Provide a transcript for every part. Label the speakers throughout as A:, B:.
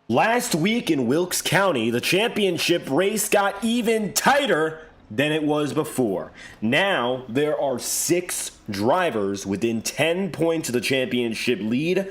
A: Last week in Wilkes County, the championship race got even tighter than it was before. Now, there are 6 drivers within 10 points of the championship lead.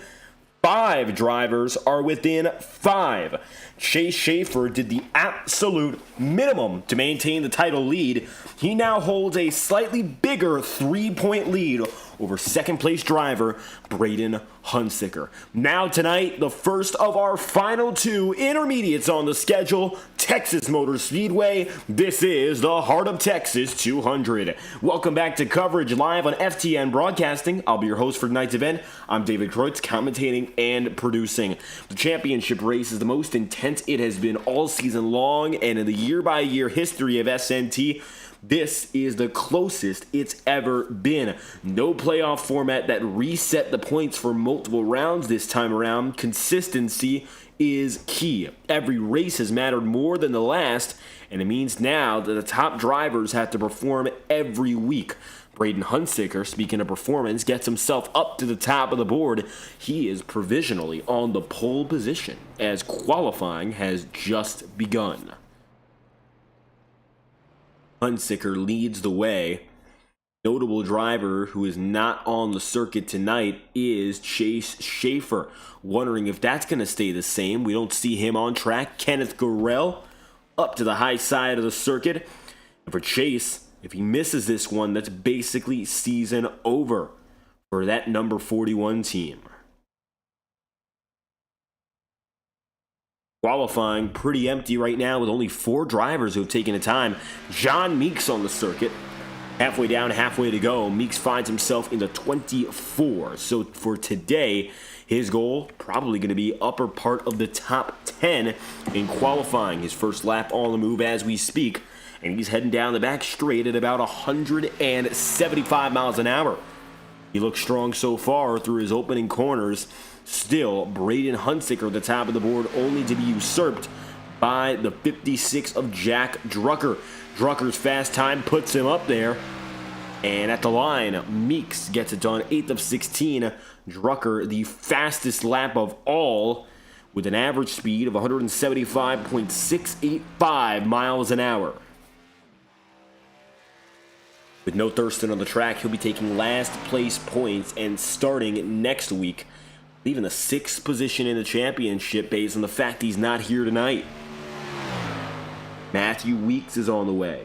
A: 5 drivers are within 5. Chase Schaefer did the absolute minimum to maintain the title lead. He now holds a slightly bigger 3-point lead over second-place driver Braden Hunsicker. Now tonight, the first of our final 2 intermediates on the schedule, Texas Motor Speedway. This is the Heart of Texas 200. Welcome back to coverage live on FTN Broadcasting. I'll be your host for tonight's event. I'm David Kreutz, commentating and producing. The championship race is the most intense it has been all season long, and in the year-by-year history of SNT, this is the closest it's ever been. No playoff format that reset the points for multiple rounds this time around. Consistency is key. Every race has mattered more than the last, and it means now that the top drivers have to perform every week. Braden Hunsicker, speaking of performance, gets himself up to the top of the board. He is provisionally on the pole position as qualifying has just begun. Hunsicker leads the way. Notable driver who is not on the circuit tonight is Chase Schaefer. Wondering if that's going to stay the same. We don't see him on track. Kenneth Gurrell up to the high side of the circuit. And for Chase, if he misses this one, that's basically season over for that number 41 team. Qualifying pretty empty right now with only 4 drivers who have taken the time. John Meeks on the circuit. Halfway down, halfway to go. Meeks finds himself in the 24. So for today, his goal probably going to be upper part of the top 10 in qualifying. His first lap on the move as we speak. And he's heading down the back straight at about 175 miles an hour. He looks strong so far through his opening corners. Still, Braden Hunsicker at the top of the board, only to be usurped by the 56 of Jack Drucker. Drucker's fast time puts him up there. And at the line, Meeks gets it done, 8th of 16. Drucker, the fastest lap of all, with an average speed of 175.685 miles an hour. With no Thurston on the track, he'll be taking last place points and starting next week, leaving the 6th position in the championship based on the fact he's not here tonight. Matthew Weeks is on the way.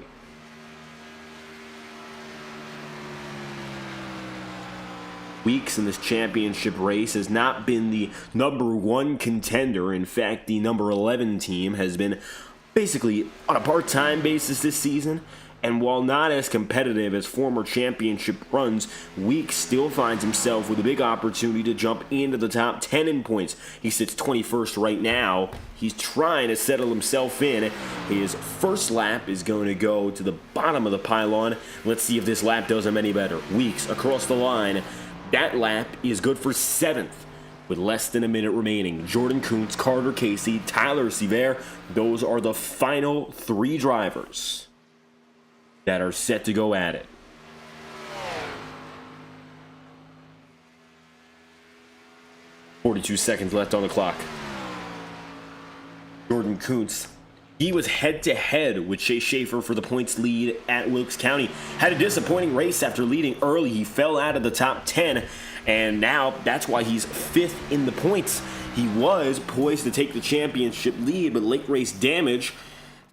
A: Weeks in this championship race has not been the number 1 contender. In fact, the number 11 team has been basically on a part-time basis this season. And while not as competitive as former championship runs, Weeks still finds himself with a big opportunity to jump into the top 10 in points. He sits 21st right now. He's trying to settle himself in. His first lap is going to go to the bottom of the pylon. Let's see if this lap does him any better. Weeks across the line. That lap is good for 7th. With less than a minute remaining. Jordan Kuntz, Carter Casey, Tyler Sevier. Those are the final 3 drivers that are set to go at it. "42 seconds left on the clock. Jordan Kuntz, he was head-to-head with Chase Schaefer for the points lead at Wilkes County. Had a disappointing race after leading early. He fell out of the top 10, and now that's why he's 5th in the points. He was poised to take the championship lead, but late race damage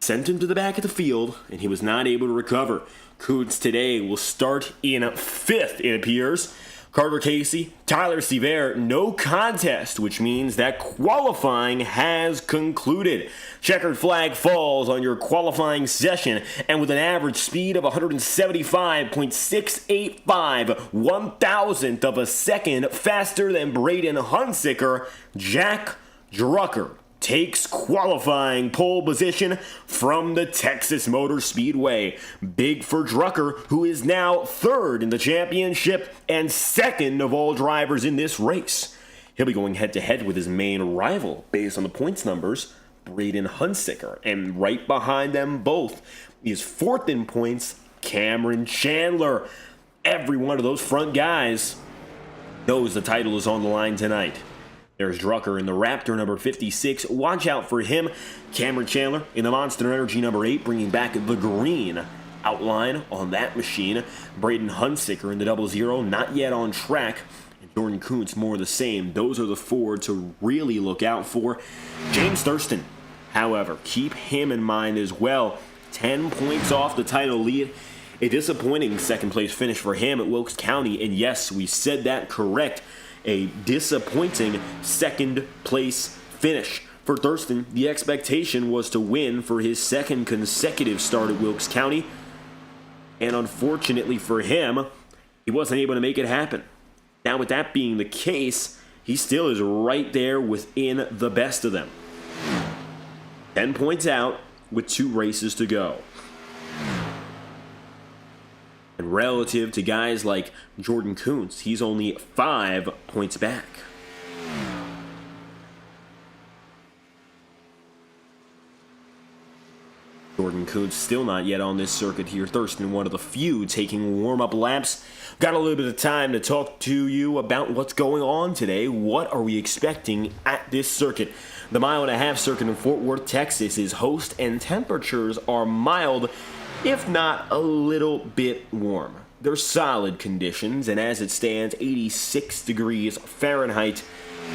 A: sent him to the back of the field, and he was not able to recover. Kuntz today will start in 5th, it appears. Carter Casey, Tyler Sevier, no contest, which means that qualifying has concluded. Checkered flag falls on your qualifying session, and with an average speed of 175.685, 1,000th of a second faster than Braden Hunsicker, Jack Drucker takes qualifying pole position from the Texas Motor Speedway. Big for Drucker, who is now 3rd in the championship and 2nd of all drivers in this race. He'll be going head-to-head with his main rival based on the points numbers, Braden Hunsicker. And right behind them both is 4th in points, Cameron Chandler. Every one of those front guys knows the title is on the line tonight. There's Drucker in the Raptor number 56. Watch out for him. Cameron Chandler in the Monster Energy number 8, bringing back the green outline on that machine. Braden Hunsicker in the 00, not yet on track. And Jordan Kuntz, more of the same. Those are the 4 to really look out for. James Thurston, however, keep him in mind as well. 10 points off the title lead. A disappointing second place finish for him at Wilkes County. And yes, we said that correct. A disappointing second place finish. For Thurston, the expectation was to win for his second consecutive start at Wilkes County. And unfortunately for him, he wasn't able to make it happen. Now, with that being the case, he still is right there within the best of them. 10 points out with 2 races to go. And relative to guys like Jordan Kuntz, he's only 5 points back. Jordan Kuntz still not yet on this circuit here. Thurston, one of the few taking warm-up laps. Got a little bit of time to talk to you about what's going on today. What are we expecting at this circuit? The mile-and-a-half circuit in Fort Worth, Texas is host, and temperatures are mild, if not a little bit warm. They're solid conditions, and as it stands, 86 degrees Fahrenheit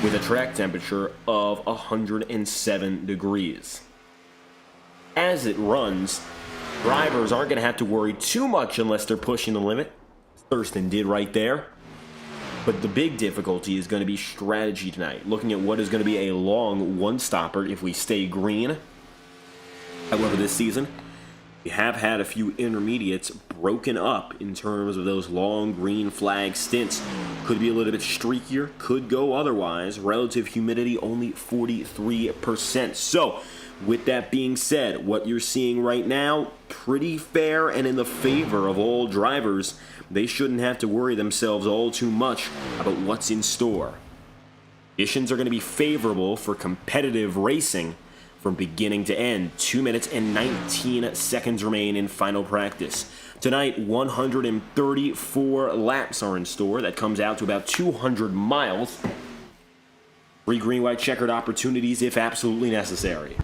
A: with a track temperature of 107 degrees. As it runs, drivers aren't going to have to worry too much unless they're pushing the limit. Thurston did right there. But the big difficulty is going to be strategy tonight, looking at what is going to be a long one-stopper if we stay green. However, this season, we have had a few intermediates broken up in terms of those long green flag stints. Could be a little bit streakier, could go otherwise. Relative humidity only 43%. So, with that being said, what you're seeing right now, pretty fair and in the favor of all drivers. They shouldn't have to worry themselves all too much about what's in store. Conditions are going to be favorable for competitive racing from beginning to end. 2 minutes and 19 seconds remain in final practice. Tonight, 134 laps are in store. That comes out to about 200 miles. 3 green-white checkered opportunities if absolutely necessary.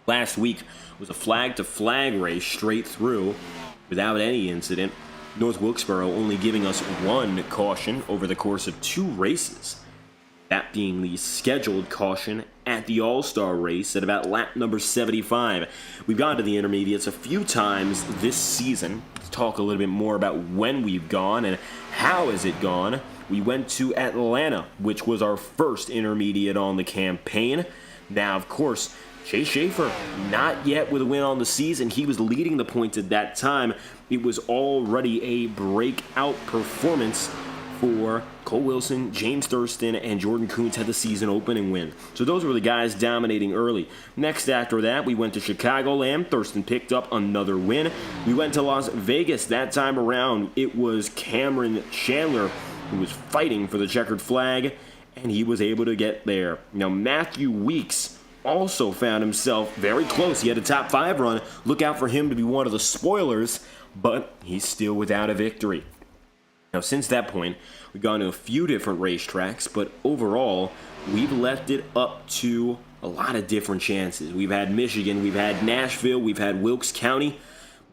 A: Last week was a flag-to-flag race straight through without any incident. North Wilkesboro only giving us 1 caution over the course of 2 races. That being the scheduled caution at the All-Star race at about lap number 75. We've gone to the intermediates a few times this season. Let's talk a little bit more about when we've gone and how has it gone. We went to Atlanta, which was our first intermediate on the campaign. Now, of course, Chase Schaefer, not yet with a win on the season. He was leading the points at that time. It was already a breakout performance for Cole Wilson, James Thurston, and Jordan Kuntz had the season opening win. So those were the guys dominating early. Next after that, we went to Chicagoland. Thurston picked up another win. We went to Las Vegas. That time around, it was Cameron Chandler who was fighting for the checkered flag, and he was able to get there. Now, Matthew Weeks also found himself very close. He had a top 5 run. Look out for him to be one of the spoilers, but he's still without a victory. Now, since that point, we've gone to a few different racetracks, but overall, we've left it up to a lot of different chances. We've had Michigan, we've had Nashville, we've had Wilkes County.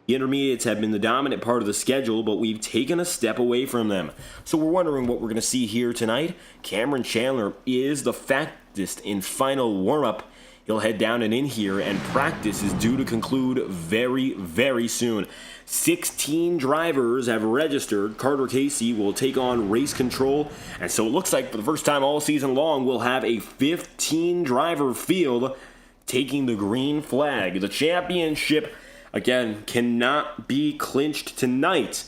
A: The intermediates have been the dominant part of the schedule, but we've taken a step away from them. So we're wondering what we're going to see here tonight. Cameron Chandler is the fastest in final warm-up. He'll head down and in here, and practice is due to conclude very, very soon. 16 drivers have registered. Carter Casey will take on race control, and so it looks like for the first time all season long, we'll have a 15-driver field taking the green flag. The championship, again, cannot be clinched tonight,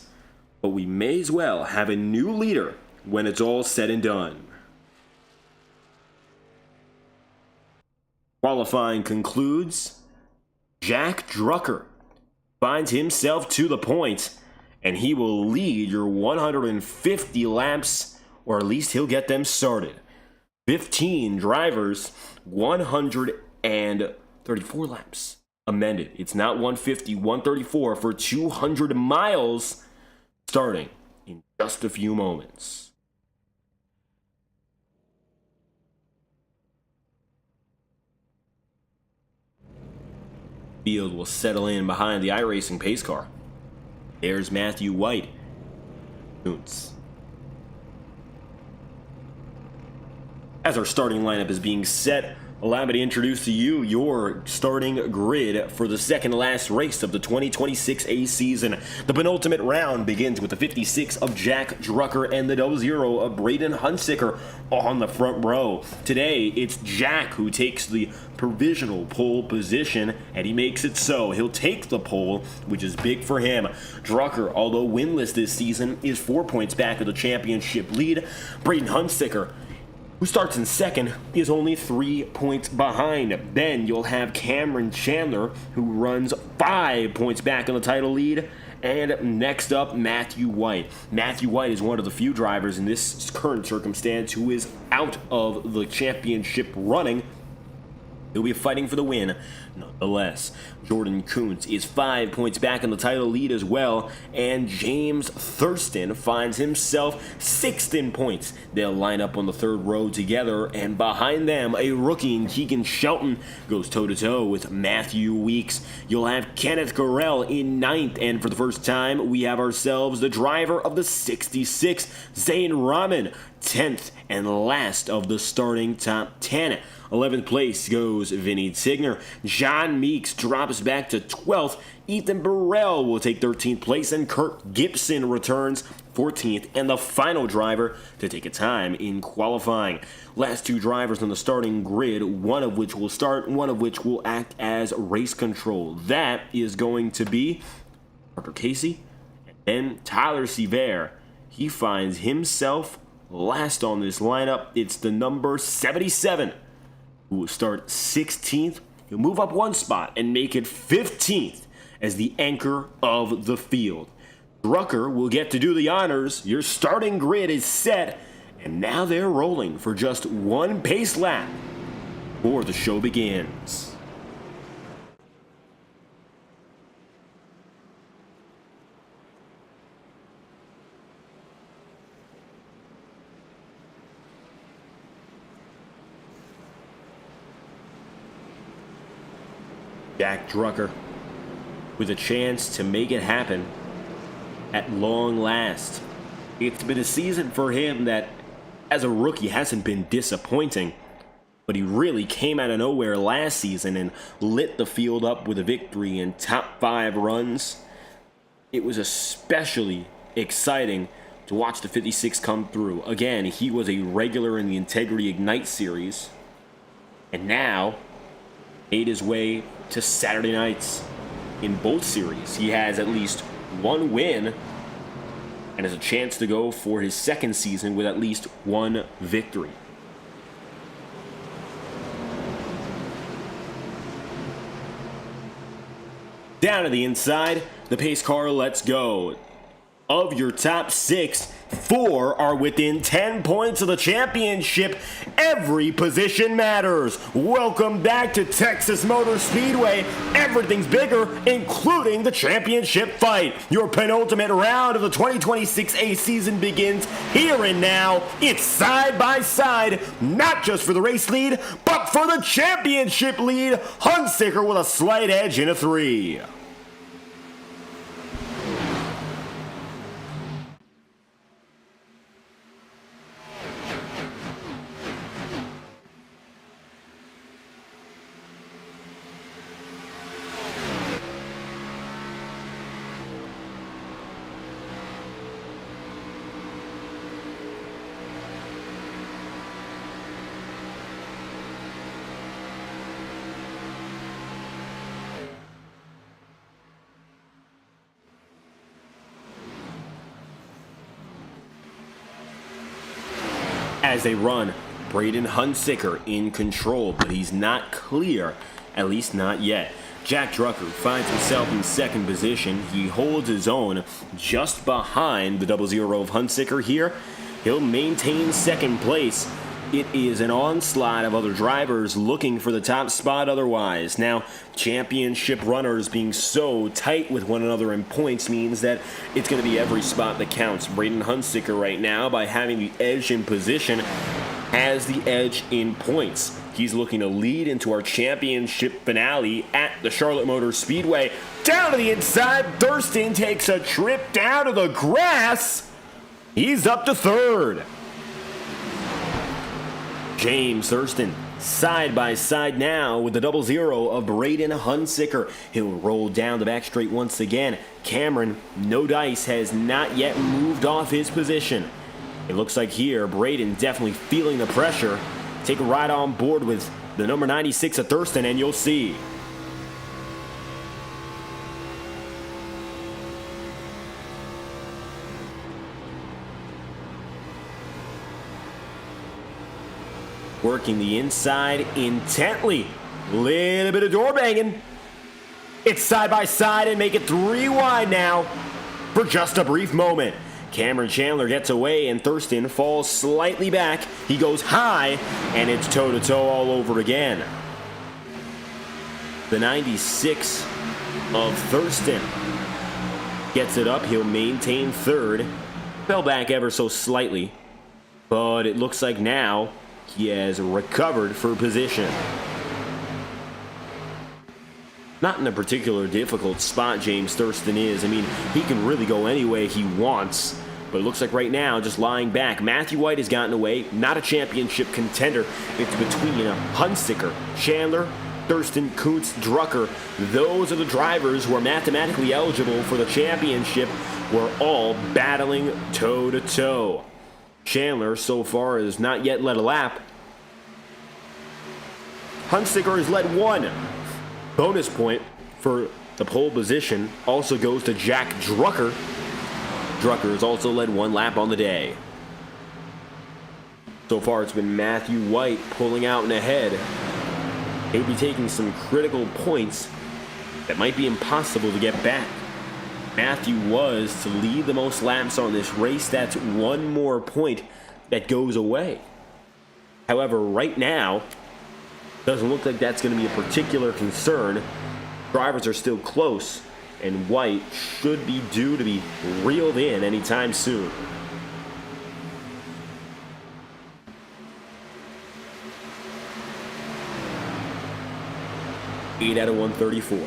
A: but we may as well have a new leader when it's all said and done. Qualifying concludes. Jack Drucker finds himself to the point, and he will lead your 150 laps, or at least he'll get them started. 15 drivers, 134 laps. amended. It's not 150, 134 for 200 miles starting in just a few moments. Field will settle in behind the iRacing pace car. There's Matthew White. Kuntz. As our starting lineup is being set, allow me to introduce to you your starting grid for the second to last race of the 2026 A season. The penultimate round begins with the 56 of Jack Drucker and the 00 of Braden Hunsicker on the front row. Today, it's Jack who takes the provisional pole position, and he makes it so. He'll take the pole, which is big for him. Drucker, although winless this season, is 4 points back of the championship lead. Braden Hunsicker, who starts in second, is only 3 points behind. Then you'll have Cameron Chandler, who runs 5 points back on the title lead. And next up, Matthew White. Matthew White is one of the few drivers in this current circumstance who is out of the championship running. He'll be fighting for the win nonetheless. Jordan Kuntz is 5 points back in the title lead as well, and James Thurston finds himself 6th in points. They'll line up on the third row together, and behind them, a rookie in Keegan Shelton goes toe-to-toe with Matthew Weeks. You'll have Kenneth Gorell in 9th, and for the first time, we have ourselves the driver of the 66, Zane Rahman, 10th and last of the starting top 10. 11th place goes Vinny Tigner. John Meeks drops back to 12th. Ethan Burrell will take 13th place, and Kurt Gibson returns 14th, and the final driver to take a time in qualifying. Last two drivers on the starting grid, one of which will start, one of which will act as race control. That is going to be Parker Casey and then Tyler Sevier. He finds himself last on this lineup. It's the number 77. Who will start 16th. He'll move up one spot and make it 15th as the anchor of the field. Drucker will get to do the honors. Your starting grid is set, and now they're rolling for just one pace lap before the show begins. Jack Drucker with a chance to make it happen at long last. It's been a season for him that, as a rookie, hasn't been disappointing, but he really came out of nowhere last season and lit the field up with a victory and top 5 runs. It was especially exciting to watch the 56 come through. Again, he was a regular in the Integrity Ignite series, and now made his way to Saturday nights in both series. He has at least one win and has a chance to go for his second season with at least one victory. Down to the inside, the pace car lets go. Of your top 6, 4 are within 10 points of the championship. Every position matters. Welcome back to Texas Motor Speedway. Everything's bigger, including the championship fight. Your penultimate round of the 2026 A season begins here and now. It's side by side, not just for the race lead, but for the championship lead. Hunsicker with a slight edge in a 3. As they run, Braden Hunsicker in control, but he's not clear, at least not yet. Jack Drucker finds himself in second position. He holds his own just behind the 00 of Hunsicker here. He'll maintain second place It is an onslaught of other drivers looking for the top spot otherwise. Now, championship runners being so tight with one another in points means that it's going to be every spot that counts. Braden Hunsicker right now, by having the edge in position, has the edge in points. He's looking to lead into our championship finale at the Charlotte Motor Speedway. Down to the inside, Thurston takes a trip down to the grass. He's up to third. James Thurston side by side now with the 0-0 of Braden Hunsicker. He'll roll down the back straight once again. Cameron, no dice, has not yet moved off his position. It looks like here Braden definitely feeling the pressure. Take a ride on board with the number 96 of Thurston and you'll see. Working the inside intently. Little bit of door banging. It's side by side and make it 3 wide now for just a brief moment. Cameron Chandler gets away and Thurston falls slightly back. He goes high and it's toe-to-toe all over again. The 96 of Thurston gets it up. He'll maintain third. Fell back ever so slightly, but it looks like now he has recovered for position. Not in a particular difficult spot James Thurston is. I mean, he can really go any way he wants. But it looks like right now, just lying back, Matthew White has gotten away. Not a championship contender. It's between Hunsicker, Chandler, Thurston, Kuntz, Drucker. Those are the drivers who are mathematically eligible for the championship. We're all battling toe-to-toe. Chandler, so far, has not yet led a lap. Hunsicker has led 1. Bonus point for the pole position also goes to Jack Drucker. Drucker has also led 1 lap on the day. So far, it's been Matthew White pulling out and ahead. He'll be taking some critical points that might be impossible to get back. Matthew was to lead the most laps on this race. That's 1 more point that goes away. However, right now, doesn't look like that's going to be a particular concern. Drivers are still close, and White should be due to be reeled in anytime soon. Eight out of 134.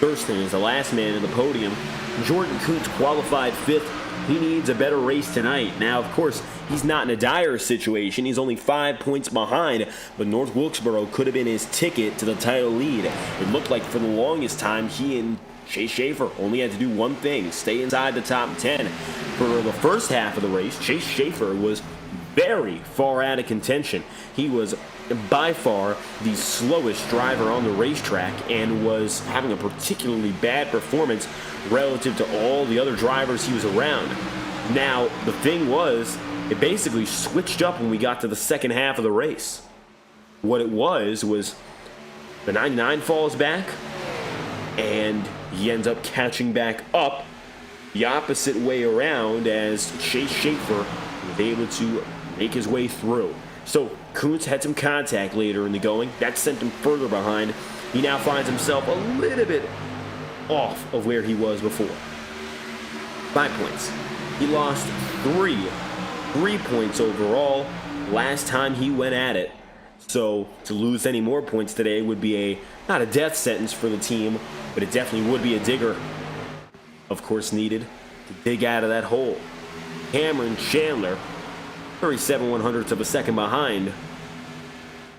A: Thurston is the last man in the podium. Jordan Kuntz qualified 5th. He needs a better race tonight. Now, of course, he's not in a dire situation. He's only 5 points behind, but North Wilkesboro could have been his ticket to the title lead. It looked like for the longest time, he and Chase Schaefer only had to do one thing, stay inside the top 10. For the first half of the race, Chase Schaefer was very far out of contention. He was by far the slowest driver on the racetrack and was having a particularly bad performance relative to all the other drivers he was around. Now, the thing was, it basically switched up when we got to the second half of the race. What it was the 99 falls back, and he ends up catching back up the opposite way around as Chase Schaefer was able to make his way through. So Kuntz had some contact later in the going. That sent him further behind. He now finds himself a little bit off of where he was before. 5 points. He lost 3 points overall last time he went at it. So to lose any more points today would be not a death sentence for the team, but it definitely would be a digger, of course, needed to dig out of that hole. Cameron Chandler, 37/100ths of a second behind.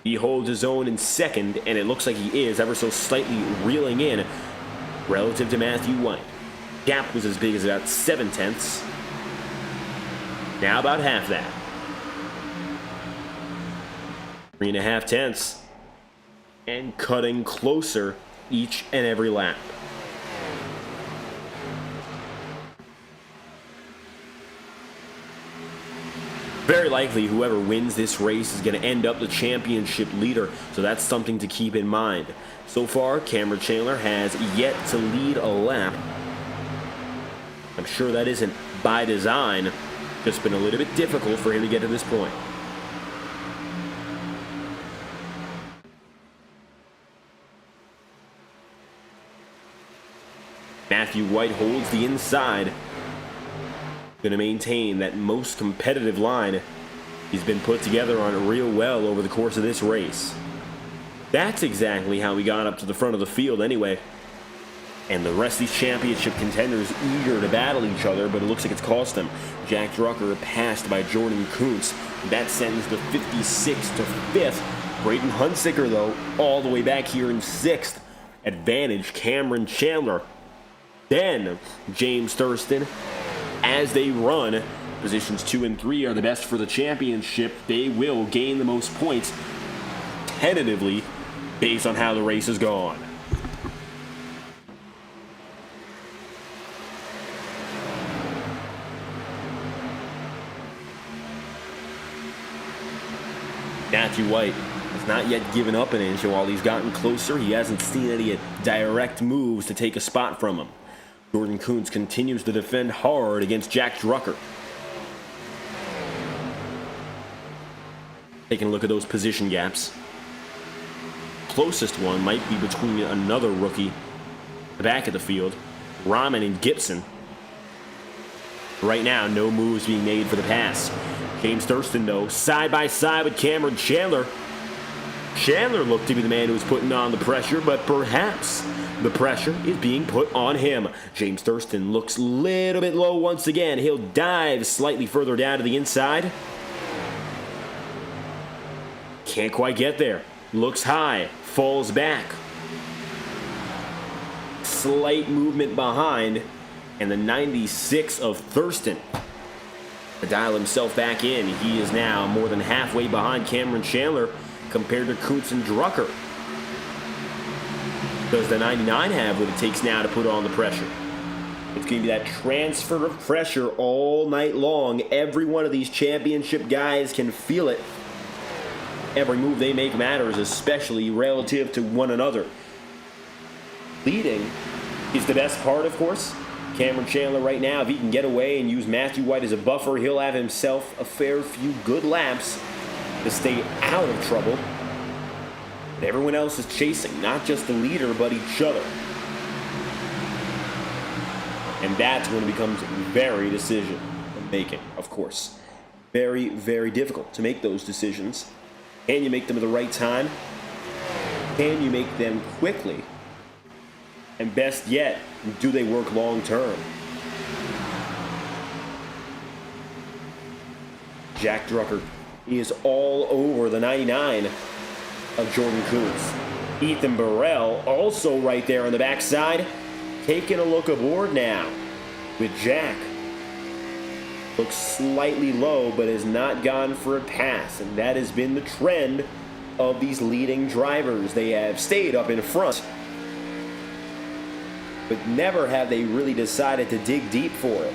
A: He holds his own in second, and it looks like he is ever so slightly reeling in relative to Matthew White. Gap was as big as about 7 tenths. Now about half that. 3.5 tenths. And cutting closer each and every lap. Very likely whoever wins this race is going to end up the championship leader, so that's something to keep in mind. So far, Cameron Chandler has yet to lead a lap. I'm sure that isn't by design, just been a little bit difficult for him to get to this point. Matthew White holds the inside. Going to maintain that most competitive line. He's been put together on it real well over the course of this race. That's exactly how he got up to the front of the field anyway. And the rest of these championship contenders eager to battle each other, but it looks like it's cost them. Jack Drucker passed by Jordan Kuntz. That sends the 56 to 5th. Braden Hunsicker, though, all the way back here in 6th. Advantage Cameron Chandler. Then James Thurston. As they run, positions 2 and 3 are the best for the championship. They will gain the most points tentatively based on how the race has gone. Matthew White has not yet given up an inch, and while he's gotten closer, he hasn't seen any direct moves to take a spot from him. Jordan Kuntz continues to defend hard against Jack Drucker. Taking a look at those position gaps. Closest one might be between another rookie, the back of the field, Rahman and Gibson. Right now, no moves being made for the pass. James Thurston, though, side by side with Cameron Chandler. Chandler looked to be the man who was putting on the pressure, but perhaps the pressure is being put on him. James Thurston looks a little bit low once again. He'll dive slightly further down to the inside. Can't quite get there. Looks high. Falls back. Slight movement behind. And the 96 of Thurston to dial himself back in. He is now more than halfway behind Cameron Chandler compared to Kuntz and Drucker. Does the 99 have what it takes now to put on the pressure? It's going to be that transfer of pressure all night long. Every one of these championship guys can feel it. Every move they make matters, especially relative to one another. Leading is the best part, of course. Cameron Chandler right now, if he can get away and use Matthew White as a buffer, he'll have himself a fair few good laps to stay out of trouble. But everyone else is chasing, not just the leader, but each other. And that's when it becomes very decision making, of course. Very, very difficult to make those decisions. Can you make them at the right time? Can you make them quickly? And best yet, do they work long term? Jack Drucker is all over the 99 of Jordan Kuntz. Ethan Burrell also right there on the backside, taking a look aboard now with Jack. Looks slightly low, but has not gone for a pass, and that has been the trend of these leading drivers. They have stayed up in front, but never have they really decided to dig deep for it.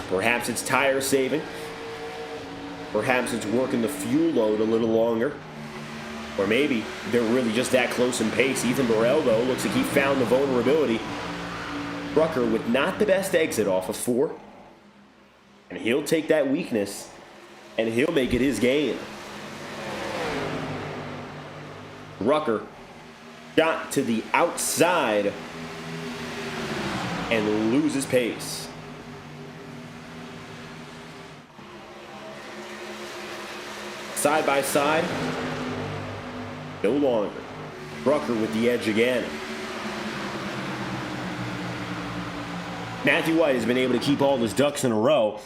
A: Perhaps it's tire saving. Perhaps it's working the fuel load a little longer. Or maybe they're really just that close in pace. Ethan Burrell, though, looks like he found the vulnerability. Drucker with not the best exit off of 4. And he'll take that weakness, and he'll make it his gain. Drucker got to the outside and loses pace. Side by side, no longer. Drucker with the edge again. Matthew White has been able to keep all his ducks in a row,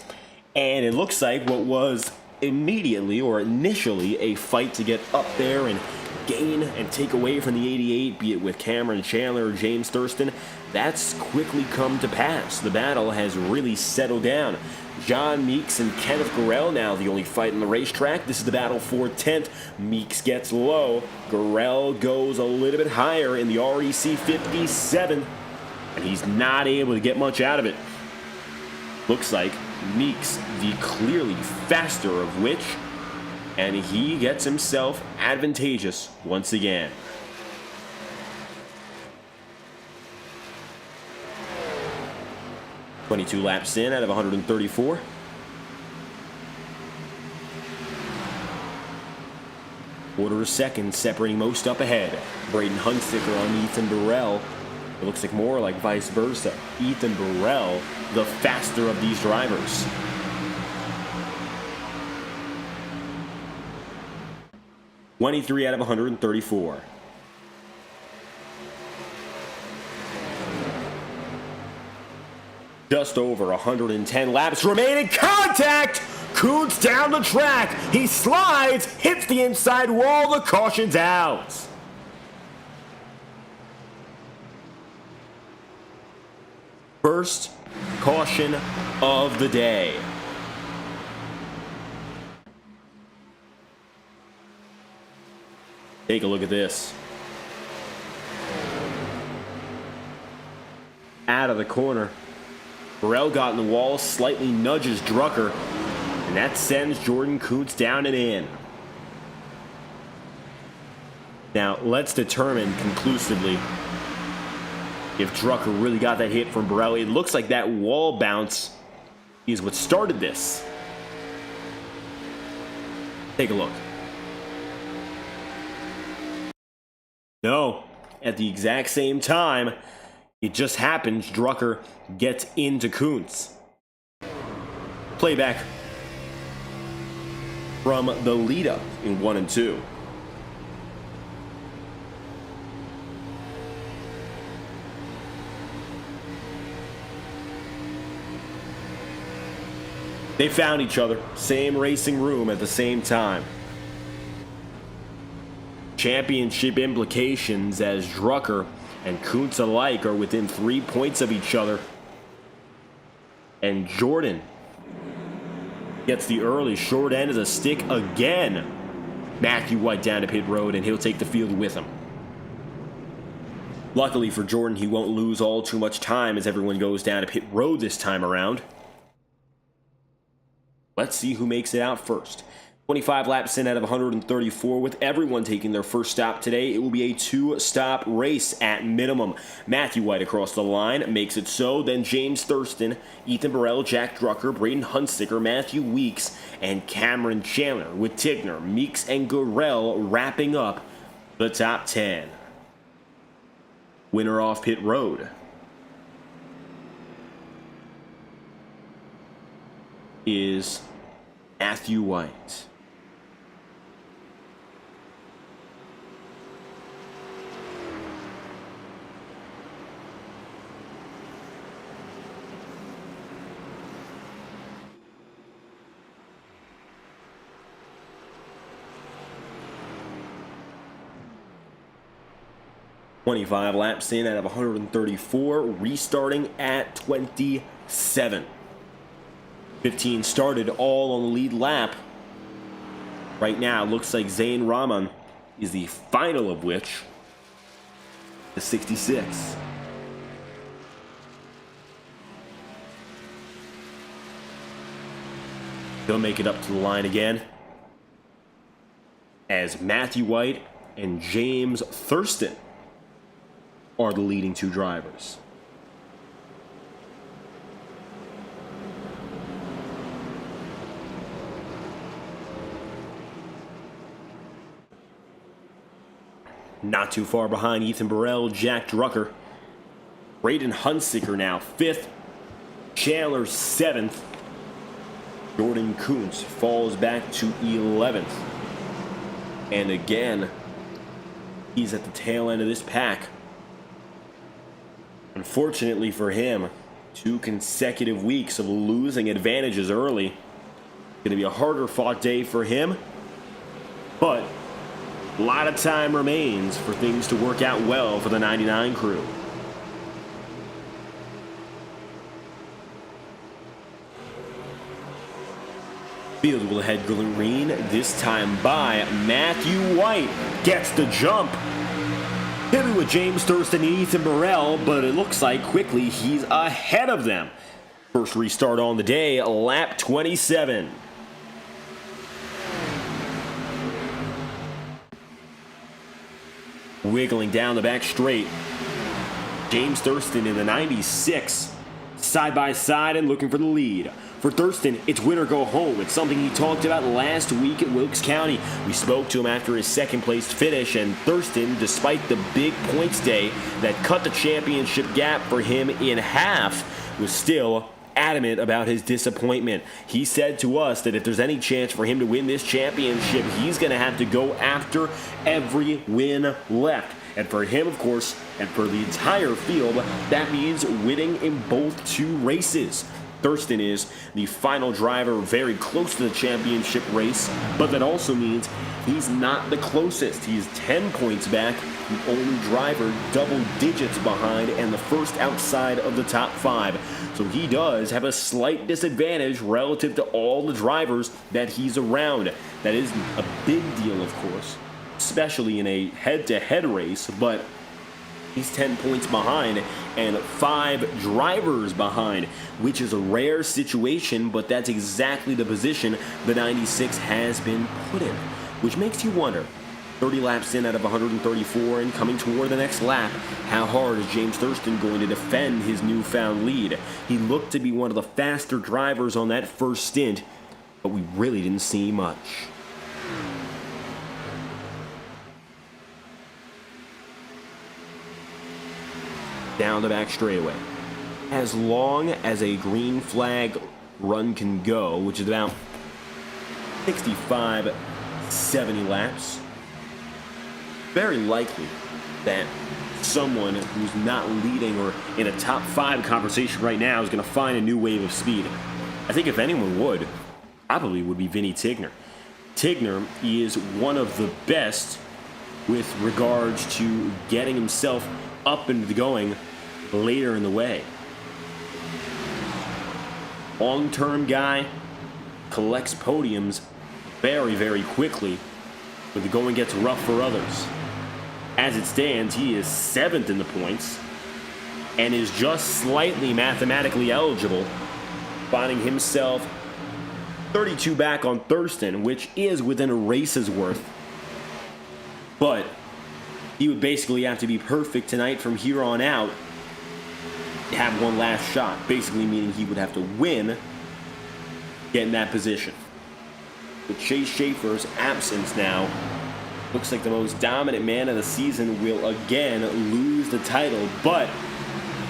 A: and it looks like what was immediately or initially a fight to get up there and gain and take away from the 88, be it with Cameron Chandler or James Thurston, that's quickly come to pass. The battle has really settled down. John Meeks and Kenneth Gurrell now the only fight on the racetrack. This is the battle for 10th. Meeks gets low. Gurrell goes a little bit higher in the REC 57, and he's not able to get much out of it. Looks like Meeks the clearly faster of which, and he gets himself advantageous once again. "22 laps in out of 134. Quarter of second separating most up ahead. Braden Huntsicker on Ethan Burrell. It looks like more like vice versa. Ethan Burrell, the faster of these drivers. (23 out of 134). Just over 110 laps remaining. Contact! Kuntz down the track. He slides, hits the inside wall. The caution's out. First caution of the day. Take a look at this. Out of the corner. Burrell got in the wall, slightly nudges Drucker, and that sends Jordan Kuntz down and in. Now, let's determine conclusively if Drucker really got that hit from Burrell. It looks like that wall bounce is what started this. Take a look. No, at the exact same time, it just happens Drucker gets into Kuntz. Playback from the lead up in 1 and 2. They found each other, same racing room at the same time. Championship implications as Drucker and Kuntz alike are within 3 points of each other. And Jordan gets the early short end of the stick again. Matthew White down to pit road, and he'll take the field with him. Luckily for Jordan, he won't lose all too much time as everyone goes down to pit road this time around. Let's see who makes it out first. 25 laps in out of 134, with everyone taking their first stop today. It will be a 2-stop race at minimum. Matthew White across the line makes it so. Then James Thurston, Ethan Burrell, Jack Drucker, Braden Huntsicker, Matthew Weeks, and Cameron Chandler, with Tigner, Meeks, and Gurrell wrapping up the top 10. Winner off pit road is Matthew White. .25 laps in out of 134, restarting at 27. 15 started all on the lead lap. Right now, it looks like Zane Rahman is the final of which is 66. He'll make it up to the line again as Matthew White and James Thurston are the leading two drivers. Not too far behind Ethan Burrell, Jack Drucker. Braden Huntsicker now 5th. Chandler 7th. Jordan Kuntz falls back to 11th. And again, he's at the tail end of this pack. Unfortunately for him, 2 consecutive weeks of losing advantages early. Going to be a harder fought day for him. But a lot of time remains for things to work out well for the 99 crew. Field will head green, this time by Matthew White. Gets the jump. Hit it with James Thurston and Ethan Burrell, but it looks like quickly he's ahead of them. First restart on the day, lap 27. Wiggling down the back straight. James Thurston in the 96. Side by side and looking for the lead. For Thurston, it's win or go home. It's something he talked about last week at Wilkes County. We spoke to him after his second-place finish, and Thurston, despite the big points day that cut the championship gap for him in half, was still adamant about his disappointment. He said to us that if there's any chance for him to win this championship, he's going to have to go after every win left. And for him, of course, and for the entire field, that means winning in both two races. Thurston is the final driver very close to the championship race, but that also means he's not the closest. He's 10 points back, the only driver double digits behind, and the first outside of the top 5. So he does have a slight disadvantage relative to all the drivers that he's around. That is a big deal, of course, especially in a head-to-head race, but he's 10 points behind and 5 drivers behind, which is a rare situation, but that's exactly the position the 96 has been put in, which makes you wonder, 30 laps in out of 134 and coming toward the next lap, how hard is James Thurston going to defend his newfound lead? He looked to be one of the faster drivers on that first stint, but we really didn't see much. Down the back straightaway. As long as a green flag run can go, which is about 65, 70 laps, very likely that someone who's not leading or in a top 5 conversation right now is going to find a new wave of speed. I think if anyone would, probably would be Vinny Tigner. Tigner is one of the best with regards to getting himself up into the going later in the way. Long-term guy, collects podiums very, very quickly when the going gets rough for others. As it stands, he is 7th in the points and is just slightly mathematically eligible, finding himself 32 back on Thurston, which is within a race's worth. But he would basically have to be perfect tonight from here on out to have one last shot, basically meaning he would have to win, get in that position. With Chase Schaefer's absence now, looks like the most dominant man of the season will again lose the title, but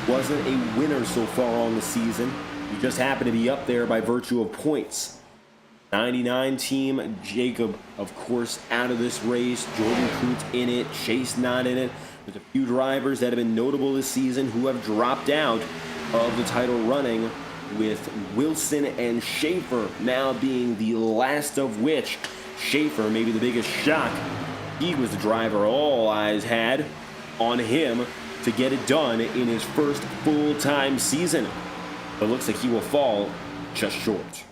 A: wasn't a winner so far on the season. He just happened to be up there by virtue of points. 99 team, Jacob, of course, out of this race. Jordan Cruz in it, Chase not in it. There's a few drivers that have been notable this season who have dropped out of the title running, with Wilson and Schaefer now being the last of which. Schaefer, maybe the biggest shock. He was the driver all eyes had on him to get it done in his first full-time season. But it looks like he will fall just short.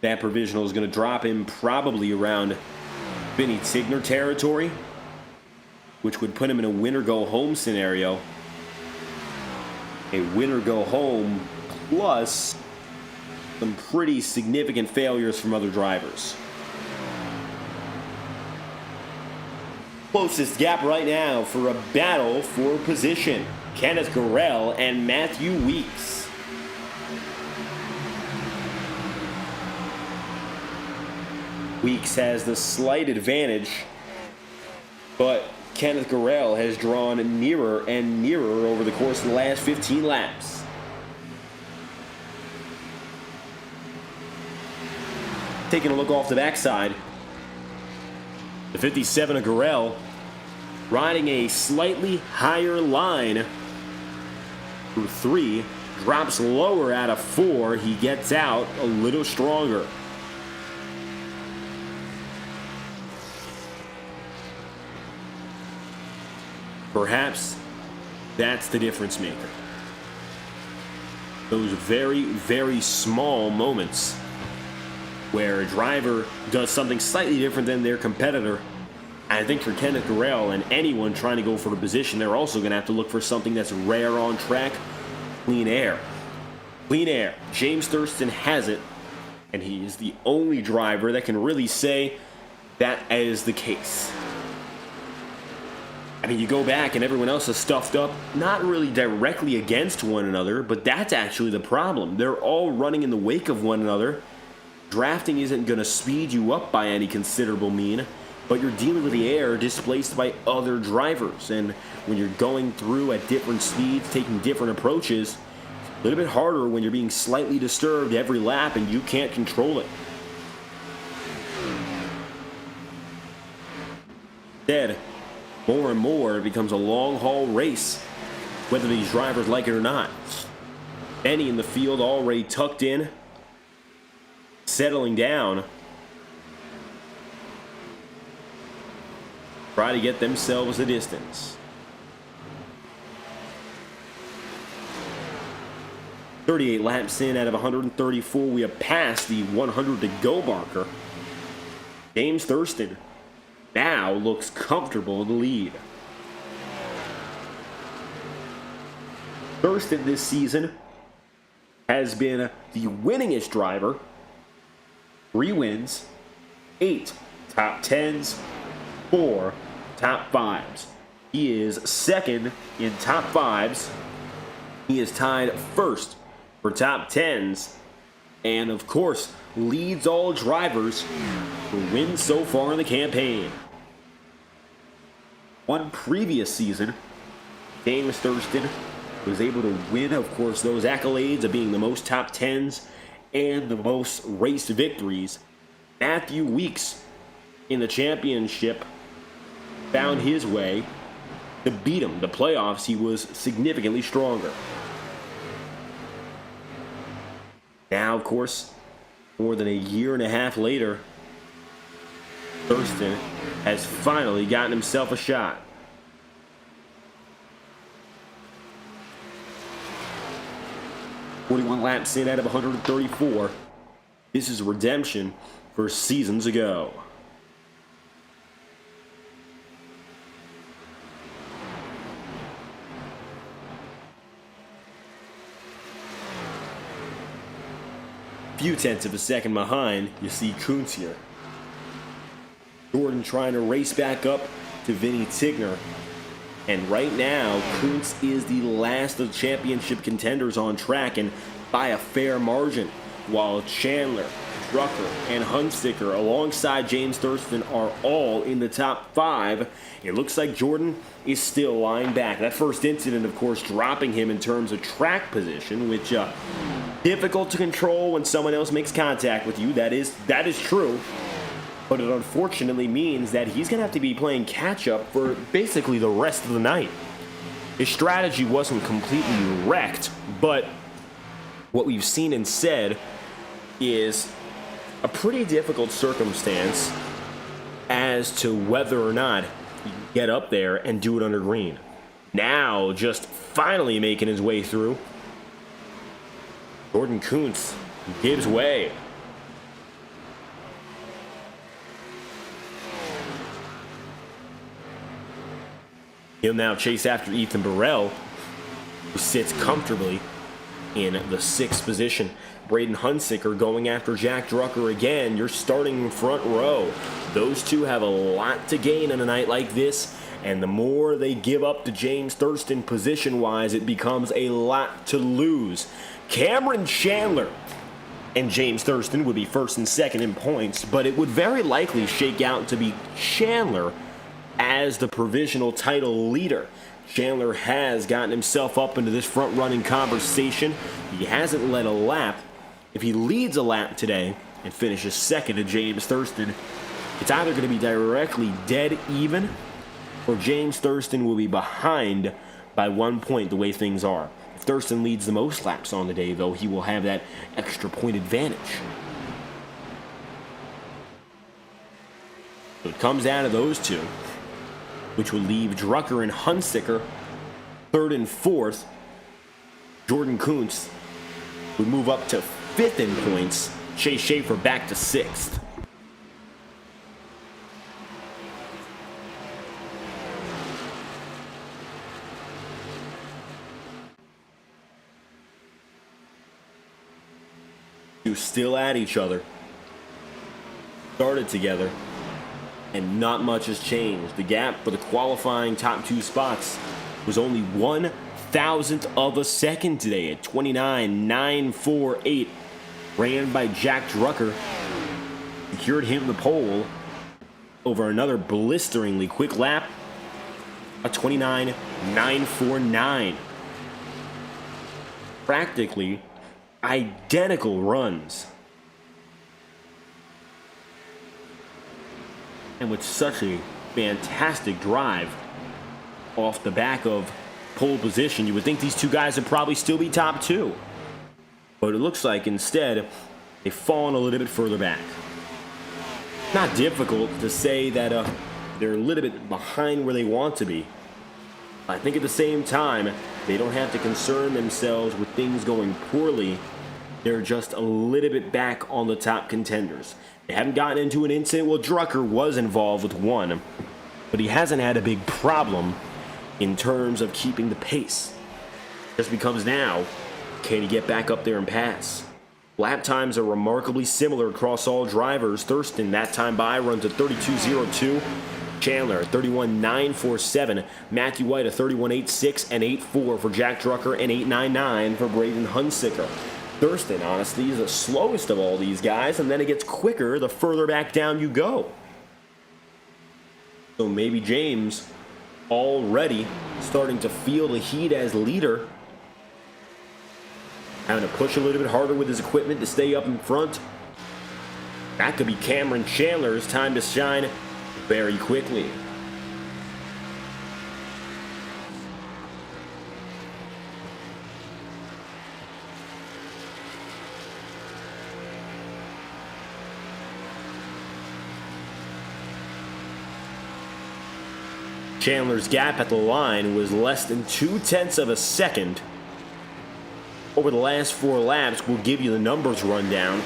A: That provisional is going to drop him probably around Vinny Tigner territory, which would put him in a winner-go-home scenario. A winner-go-home plus some pretty significant failures from other drivers. Closest gap right now for a battle for position. Kenneth Garrell and Matthew Weeks. Weeks has the slight advantage, but Kenneth Garrell has drawn nearer and nearer over the course of the last 15 laps. Taking a look off the backside, the 57 of Garrell riding a slightly higher line through 3, drops lower out of 4. He gets out a little stronger. Perhaps that's the difference maker. Those very, very small moments where a driver does something slightly different than their competitor. I think for Kenneth Garrell and anyone trying to go for a position, they're also going to have to look for something that's rare on track. Clean air. Clean air. James Thurston has it, and he is the only driver that can really say that is the case. I mean, you go back and everyone else is stuffed up, not really directly against one another, but that's actually the problem. They're all running in the wake of one another. Drafting isn't going to speed you up by any considerable mean, but you're dealing with the air displaced by other drivers. And when you're going through at different speeds, taking different approaches, it's a little bit harder when you're being slightly disturbed every lap and you can't control it. Instead, more and more, it becomes a long-haul race, whether these drivers like it or not. Many in the field already tucked in, settling down, try to get themselves a distance. 38 laps in out of 134, we have passed the 100 to go marker. James Thurston now looks comfortable in the lead. Thurston this season has been the winningest driver. 3 wins, 8 top 10s, 4 top 5s. He is second in top 5s. He is tied first for top 10s. And of course, leads all drivers for wins so far in the campaign. One previous season, James Thurston was able to win, of course, those accolades of being the most top 10s and the most race victories. Matthew Weeks in the championship found his way to beat him. The playoffs, he was significantly stronger. Now, of course, more than a year and a half later, Thurston has finally gotten himself a shot. "41 laps in out of 134. This is redemption for seasons ago." Few tenths of a second behind, you see Kuntz here. Jordan trying to race back up to Vinny Tigner. And right now, Kuntz is the last of the championship contenders on track, and by a fair margin, while Chandler, Drucker, and Hunziker alongside James Thurston are all in the top 5. It looks like Jordan is still lying back. That first incident, of course, dropping him in terms of track position, which difficult to control when someone else makes contact with you. That is true. But it unfortunately means that he's going to have to be playing catch-up for basically the rest of the night. His strategy wasn't completely wrecked, but what we've seen instead is a pretty difficult circumstance as to whether or not he can get up there and do it under green. Now, just finally making his way through, Jordan Kuntz gives way. He'll now chase after Ethan Burrell, who sits comfortably in the 6th position. Braden Hunziker going after Jack Drucker again. You're starting in front row. Those two have a lot to gain in a night like this, and the more they give up to James Thurston position-wise, it becomes a lot to lose. Cameron Chandler and James Thurston would be first and second in points, but it would very likely shake out to be Chandler as the provisional title leader. Chandler has gotten himself up into this front-running conversation. He hasn't led a lap. If he leads a lap today and finishes second to James Thurston, it's either going to be directly dead even, or James Thurston will be behind by 1 point the way things are. If Thurston leads the most laps on the day, though, he will have that extra point advantage. So it comes down to those two, which would leave Drucker and Hunziker 3rd and 4th. Jordan Kuntz would move up to 5th in points. Chase Schaefer back to 6th. Two still at each other. Started together And not much has changed. The gap for the qualifying top 2 spots was only 1/1000th of a second today at 29.948. Ran by Jack Drucker. Secured him the pole over another blisteringly quick lap. A 29.949. Practically identical runs. And with such a fantastic drive off the back of pole position, you would think these two guys would probably still be top 2. But it looks like instead they've fallen a little bit further back. Not difficult to say that they're a little bit behind where they want to be. I think at the same time, they don't have to concern themselves with things going poorly. They're just a little bit back on the top contenders. They haven't gotten into an incident. Well, Drucker was involved with one, but he hasn't had a big problem in terms of keeping the pace. Just becomes now, can he get back up there and pass? Lap times are remarkably similar across all drivers. Thurston, that time by, runs a 32.02. Chandler, 31.947. Matthew White, a 31.86 and 8.4 for Jack Drucker, and 8.99 for Braden Hunsicker. Thurston, honestly, is the slowest of all these guys, and then it gets quicker the further back down you go. So maybe James already starting to feel the heat as leader, having to push a little bit harder with his equipment to stay up in front. That could be Cameron Chandler's time to shine very quickly. Chandler's gap at the line was less than 0.2 of a second. Over the last 4 laps, we'll give you the numbers rundown.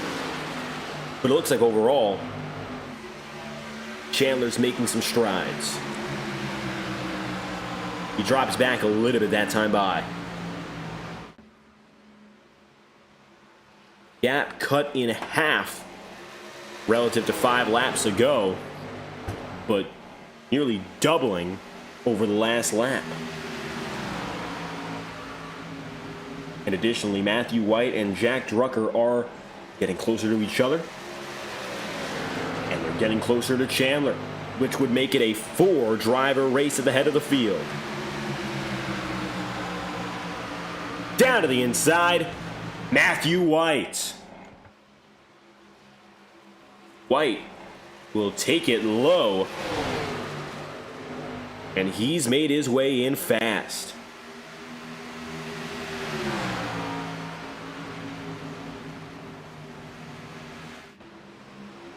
A: But it looks like overall, Chandler's making some strides. He drops back a little bit that time by. Gap cut in half relative to 5 laps ago, but nearly doubling over the last lap. And additionally, Matthew White and Jack Drucker are getting closer to each other. And they're getting closer to Chandler, which would make it a 4-driver race at the head of the field. Down to the inside, Matthew White. White will take it low. And he's made his way in fast.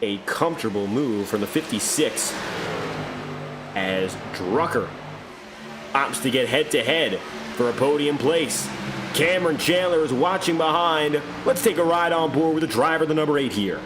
A: A comfortable move from the 56 as Drucker opts to get head-to-head for a podium place. Cameron Chandler is watching behind. Let's take a ride on board with the driver, the number 8 here.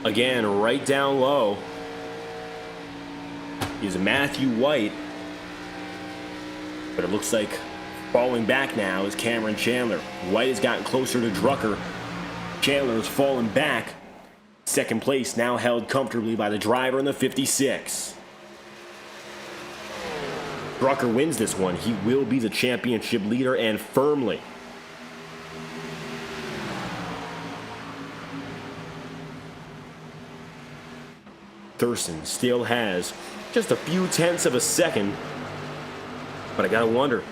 A: Again, right down low is Matthew White. But it looks like falling back now is Cameron Chandler. White has gotten closer to Drucker. Chandler has fallen back. Second place now held comfortably by the driver in the 56. Drucker wins this one. He will be the championship leader, and firmly. Thurston still has just a few tenths of a second, but I gotta wonder,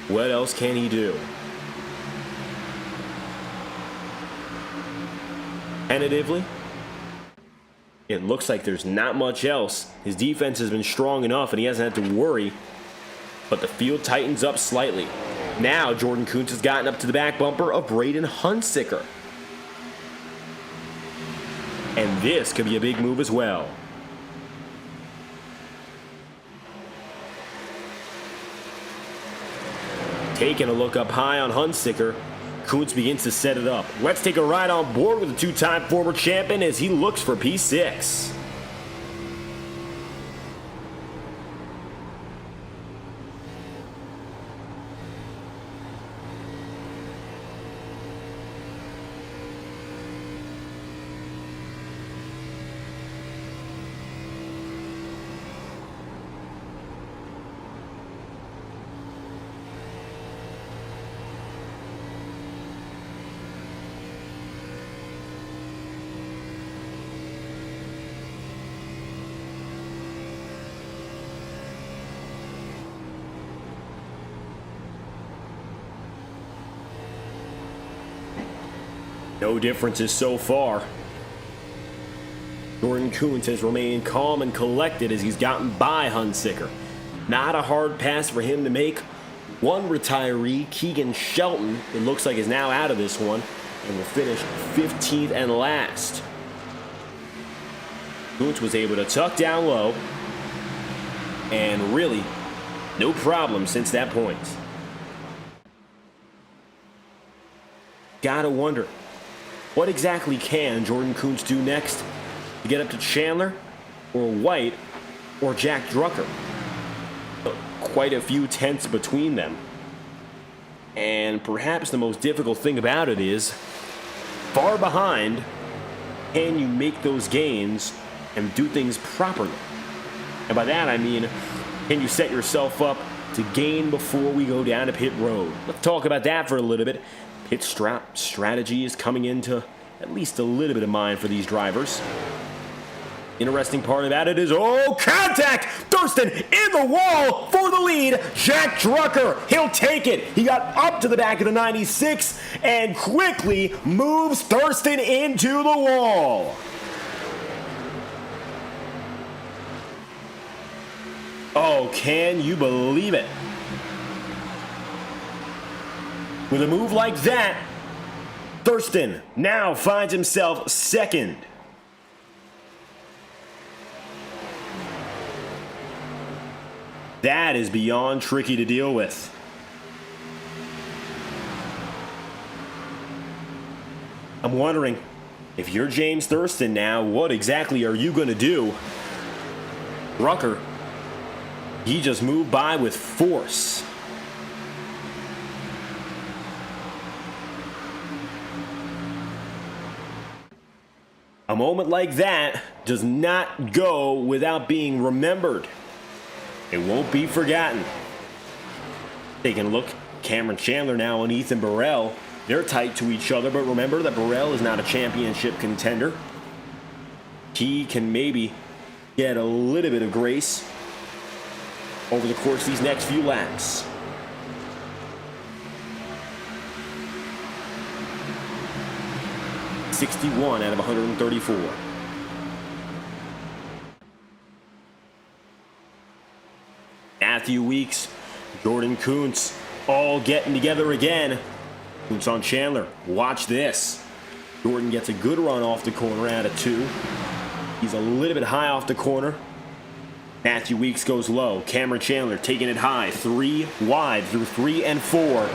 A: what else can he do? Tentatively, it looks like there's not much else. His defense has been strong enough and he hasn't had to worry, but the field tightens up slightly. Now Jordan Kuntz has gotten up to the back bumper of Braden Hunsicker. And this could be a big move as well. Taking a look up high on Hunsicker. Kuntz begins to set it up. Let's take a ride on board with the two-time former champion as he looks for P6. No differences so far. Jordan Kuntz has remained calm and collected as he's gotten by Hunsicker. Not a hard pass for him to make. One retiree, Keegan Shelton, it looks like is now out of this one and will finish 15th and last. Kuntz was able to tuck down low and really no problem since that point. Gotta wonder, what exactly can Jordan Kuntz do next to get up to Chandler or White or Jack Drucker? Quite a few tenths between them. And perhaps the most difficult thing about it is, far behind, can you make those gains and do things properly? And by that I mean, can you set yourself up to gain before we go down to pit road? Let's talk about that for a little bit. Pit strategy is coming into at least a little bit of mind for these drivers. Interesting part about it is, oh, contact! Thurston in the wall for the lead. Jack Drucker, he'll take it. He got up to the back of the 96 and quickly moves Thurston into the wall. Oh, can you believe it? With a move like that, Thurston now finds himself second. That is beyond tricky to deal with. I'm wondering, if you're James Thurston now, what exactly are you going to do? Drucker, he just moved by with force. A moment like that does not go without being remembered. It won't be forgotten. Taking a look, Cameron Chandler now and Ethan Burrell. They're tight to each other, but remember that Burrell is not a championship contender. He can maybe get a little bit of grace over the course of these next few laps. .61 out of 134. Matthew Weeks, Jordan Kuntz, all getting together again. Kuntz on Chandler. Watch this. Jordan gets a good run off the corner out of 2. He's a little bit high off the corner. Matthew Weeks goes low. Cameron Chandler taking it high. 3 wide through 3 and 4.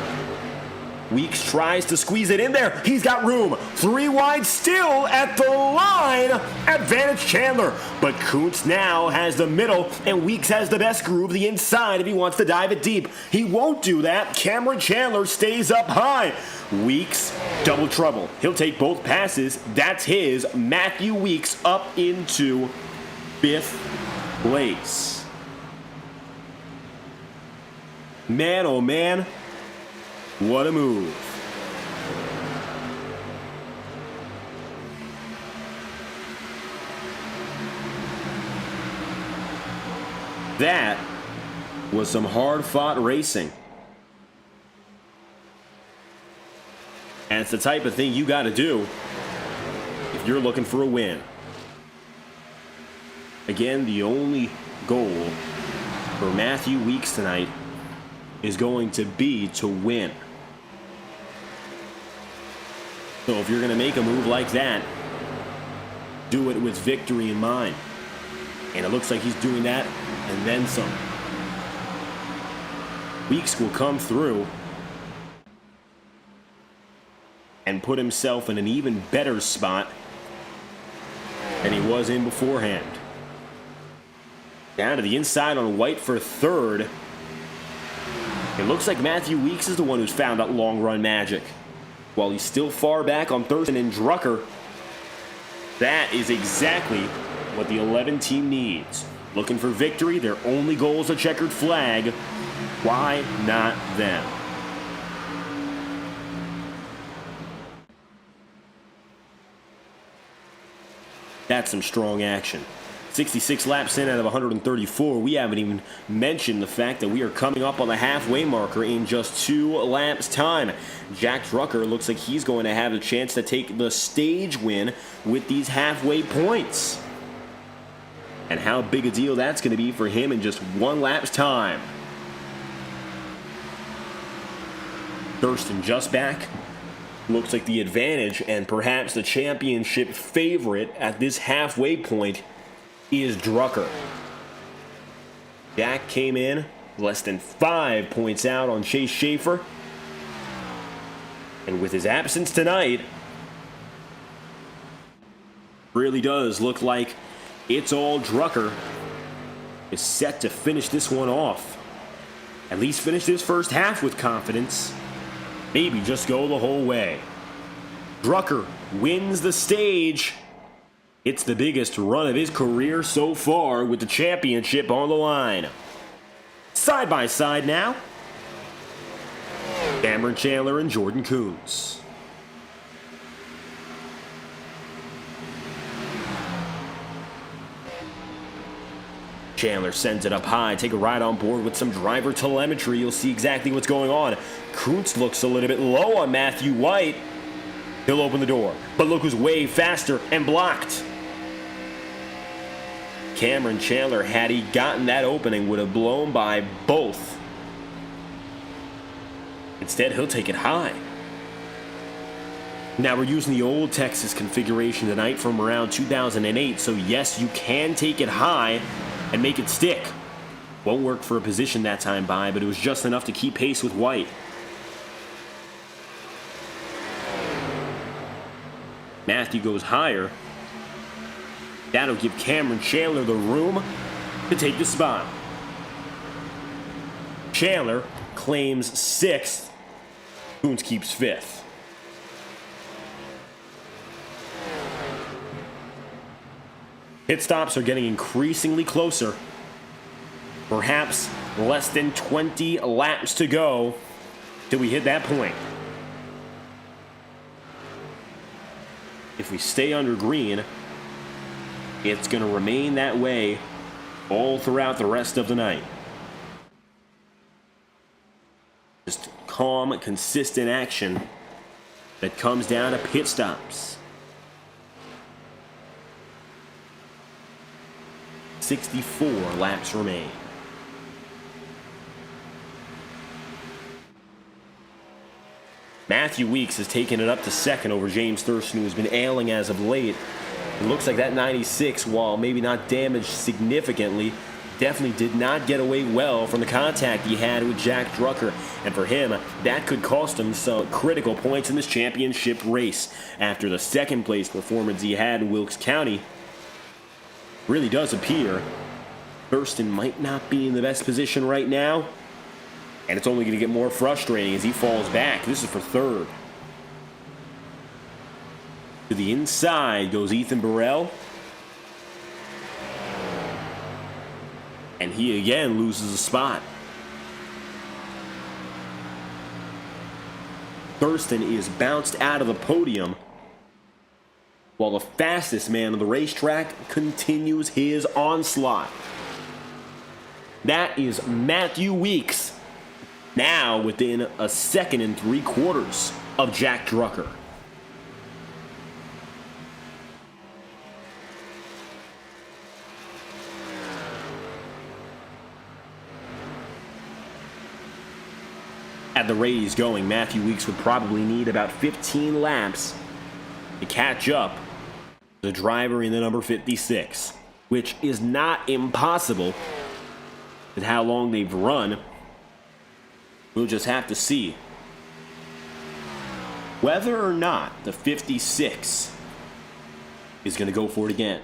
A: Weeks tries to squeeze it in there. He's got room. 3 wide still at the line. Advantage Chandler. But Kuntz now has the middle, and Weeks has the best groove the inside if he wants to dive it deep. He won't do that. Cameron Chandler stays up high. Weeks, double trouble. He'll take both passes. That's his. Matthew Weeks up into 5th place. Man, oh man. What a move. That was some hard-fought racing. And it's the type of thing you got to do if you're looking for a win. Again, the only goal for Matthew Weeks tonight is going to be to win. So if you're going to make a move like that, do it with victory in mind. And it looks like he's doing that and then some. Weeks will come through. and put himself in an even better spot than he was in beforehand. Down to the inside on White for third. It looks like Matthew Weeks is the one who's found that long run magic. While he's still far back on Thurston and Drucker, that is exactly what the 11 team needs. Looking for victory, their only goal is a checkered flag. Why not them? That's some strong action. 66 laps in out of 134. We haven't even mentioned the fact that we are coming up on the halfway marker in just 2 laps time. Jack Drucker looks like he's going to have a chance to take the stage win with these halfway points. And how big a deal that's going to be for him in just 1 lap's time. Thurston just back. Looks like the advantage and perhaps the championship favorite at this halfway point is Drucker. Jack came in less than 5 points out on Chase Schaefer. And with his absence tonight, really does look like it's all Drucker is set to finish this one off. At least finish this first half with confidence. Maybe just go the whole way. Drucker wins the stage. It's the biggest run of his career so far with the championship on the line. Side by side now, Cameron Chandler and Jordan Coons. Chandler sends it up high. Take a ride on board with some driver telemetry. You'll see exactly what's going on. Kuntz looks a little bit low on Matthew White. He'll open the door, but look who's way faster and blocked. Cameron Chandler, had he gotten that opening, would have blown by both. Instead, he'll take it high. Now, we're using the old Texas configuration tonight from around 2008, so yes, you can take it high and make it stick. Won't work for a position that time by, but it was just enough to keep pace with White. Matthew goes higher. That'll give Cameron Chandler the room to take the spot. Chandler claims 6th. Coons keeps 5th. Pit stops are getting increasingly closer. Perhaps less than 20 laps to go till we hit that point. If we stay under green, it's going to remain that way all throughout the rest of the night. Just calm, consistent action that comes down to pit stops. 64 laps remain. Matthew Weeks has taken it up to second over James Thurston, who has been ailing as of late. It looks like that 96, while maybe not damaged significantly, definitely did not get away well from the contact he had with Jack Drucker. And for him, that could cost him some critical points in this championship race. After the second place performance he had in Wilkes County, really does appear Thurston might not be in the best position right now. And it's only going to get more frustrating as he falls back. This is for third. To the inside goes Ethan Burrell. And he again loses a spot. Thurston is bounced out of the podium, while the fastest man on the racetrack continues his onslaught. That is Matthew Weeks, now within a 2 3/4 of Jack Drucker. At the rate he's going, Matthew Weeks would probably need about 15 laps to catch up to the driver in the number 56, which is not impossible with how long they've run. We'll just have to see. whether or not the 56 is going to go for it again.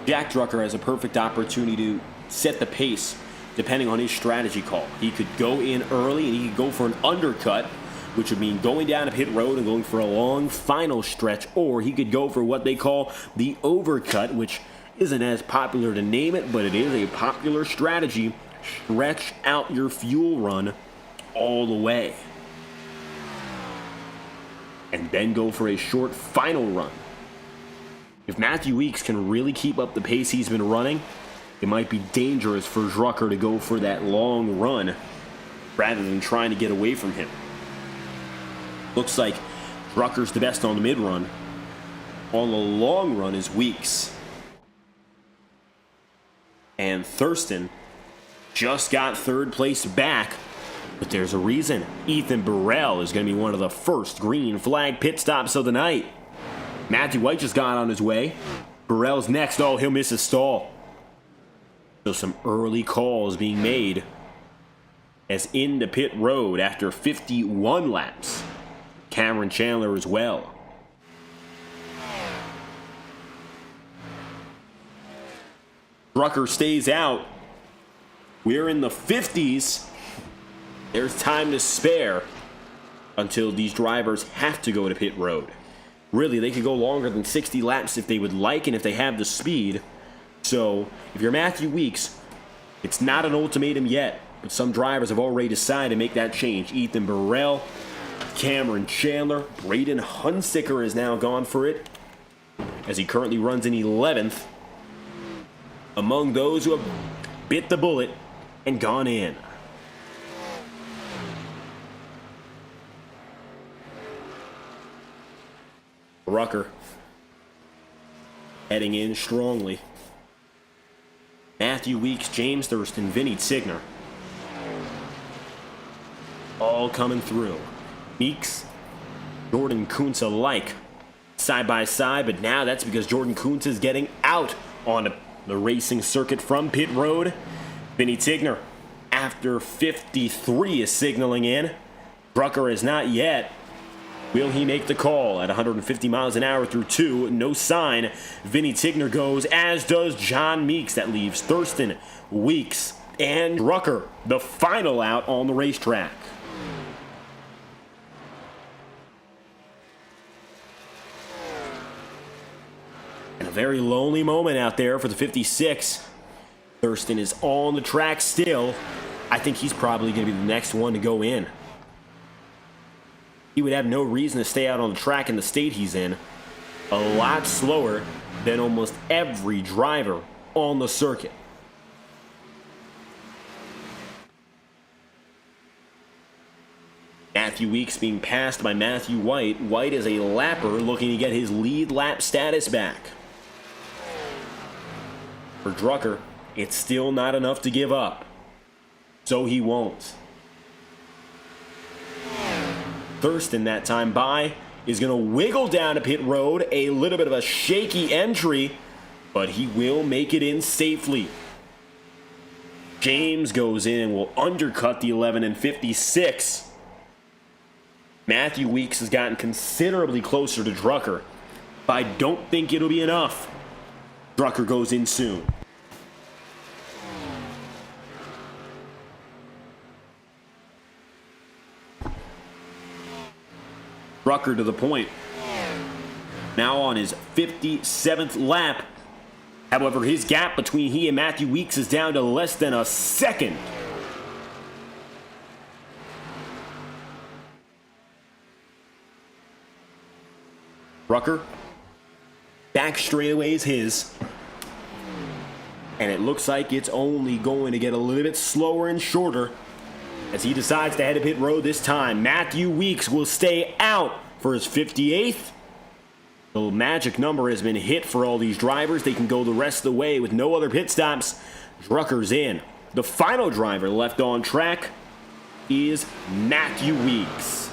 A: Jack Drucker has a perfect opportunity to set the pace depending on his strategy call. He could go in early and he could go for an undercut, which would mean going down a pit road and going for a long final stretch, or he could go for what they call the overcut, which isn't as popular to name it, but it is a popular strategy. Stretch out your fuel run all the way. And then go for a short final run. If Matthew Weeks can really keep up the pace he's been running, it might be dangerous for Drucker to go for that long run rather than trying to get away from him. Looks like Drucker's the best on the mid-run. On the long run is Weeks. And Thurston just got third place back, but there's a reason. Ethan Burrell is going to be one of the first green flag pit stops of the night. Matthew White just got on his way. Burrell's next. Oh, he'll miss a stall. So some early calls being made as into pit road after 51 laps. Cameron Chandler as well. Drucker stays out. We're in the 50s. There's time to spare until these drivers have to go to pit road. Really, they could go longer than 60 laps if they would like and if they have the speed. So, if you're Matthew Weeks, it's not an ultimatum yet, but some drivers have already decided to make that change. Ethan Burrell, Cameron Chandler, Braden Hunsicker is now gone for it, as he currently runs in 11th. Among those who have bit the bullet and gone in. Rucker heading in strongly. Matthew Weeks, James Thurston, Vinny Tigner. All coming through. Meeks, Jordan Kuntz alike. Side by side, but now that's because Jordan Kuntz is getting out on the racing circuit from pit road. Vinny Tigner, after 53, is signaling in. Drucker is not yet. Will he make the call at 150 miles an hour through 2? No sign. Vinny Tigner goes, as does John Meeks. That leaves Thurston, Weeks, and Drucker, the final out on the racetrack. And a very lonely moment out there for the 56. Thurston is on the track still. I think he's probably going to be the next one to go in. He would have no reason to stay out on the track in the state he's in. A lot slower than almost every driver on the circuit. Matthew Weeks being passed by Matthew White. White is a lapper looking to get his lead lap status back. For Drucker, it's still not enough to give up. So he won't. Thurston that time by is going to wiggle down to pit road. A little bit of a shaky entry, but he will make it in safely. James goes in and will undercut the 11 and 56. Matthew Weeks has gotten considerably closer to Drucker, but I don't think it'll be enough. Drucker goes in soon. Drucker to the point. Now on his 57th lap. However, his gap between he and Matthew Weeks is down to less than a second. Drucker, back straightaway is his. And it looks like it's only going to get a little bit slower and shorter as he decides to head to pit road this time. Matthew Weeks will stay out for his 58th. The magic number has been hit for all these drivers. They can go the rest of the way with no other pit stops. Drucker's in. The final driver left on track is Matthew Weeks.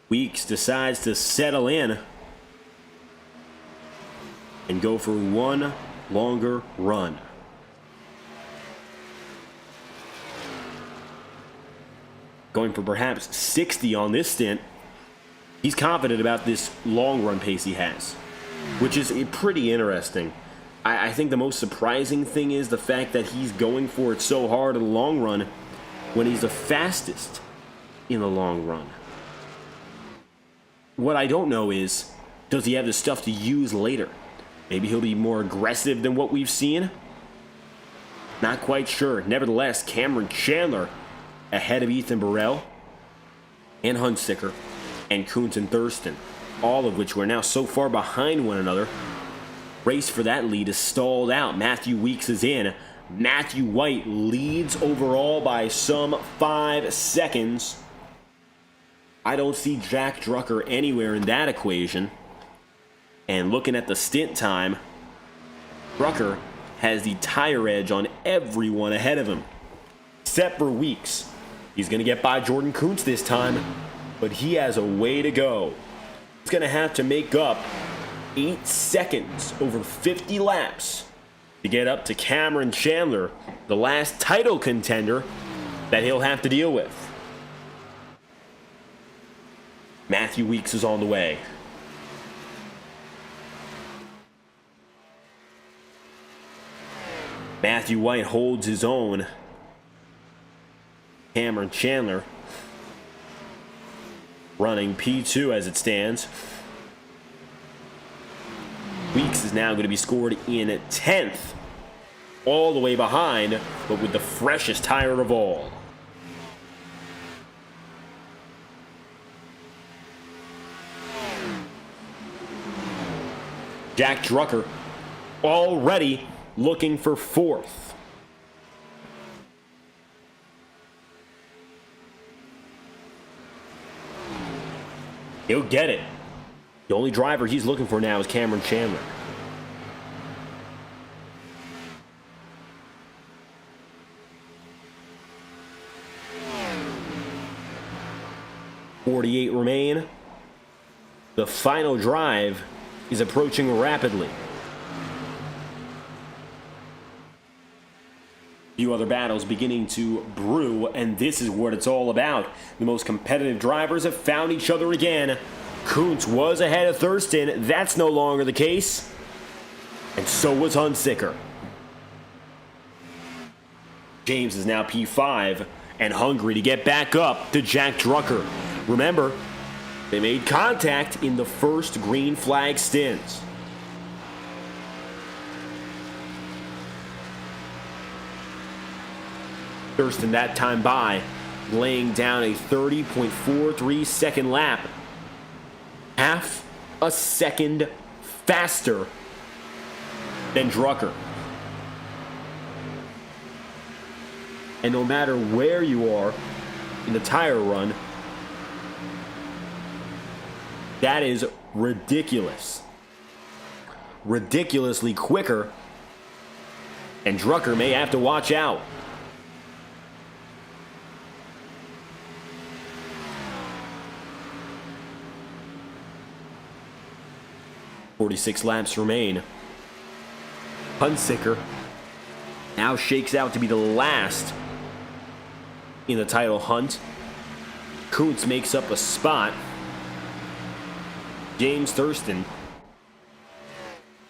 A: Weeks decides to settle in and go for one longer run. going for perhaps 60 on this stint. He's confident about this long run pace he has, which is pretty interesting. I think the most surprising thing is the fact that he's going for it so hard in the long run when he's the fastest in the long run. What I don't know is, does he have the stuff to use later? Maybe he'll be more aggressive than what we've seen? Not quite sure. Nevertheless, Cameron Chandler ahead of Ethan Burrell and Hunsicker and Kuntz and Thurston, all of which were now so far behind one another. Race for that lead is stalled out. Matthew Weeks is in. Matthew White leads overall by some 5 seconds. I don't see Jack Drucker anywhere in that equation. And looking at the stint time, Drucker has the tire edge on everyone ahead of him, except for Weeks. He's going to get by Jordan Kuntz this time, but he has a way to go. He's going to have to make up 8 seconds over 50 laps to get up to Cameron Chandler, the last title contender that he'll have to deal with. Matthew Weeks is on the way. Matthew White holds his own. Cameron Chandler running P2 as it stands. Weeks is now going to be scored in 10th, all the way behind, but with the freshest tire of all. Jack Drucker already looking for 4th. He'll get it. The only driver he's looking for now is Cameron Chandler. .48 remain. The final drive is approaching rapidly. A few other battles beginning to brew, and this is what it's all about. The most competitive drivers have found each other again. Kuntz was ahead of Thurston. That's no longer the case. And so was Hunsicker. James is now P5 and hungry to get back up to Jack Drucker. Remember, they made contact in the first green flag stints. Thurston that time by, laying down a 30.43 second lap. Half a second faster than Drucker. And no matter where you are in the tire run, that is ridiculous. Ridiculously quicker. And Drucker may have to watch out. .46 laps remain. Hunsicker now shakes out to be the last in the title hunt. Kuntz makes up a spot. James Thurston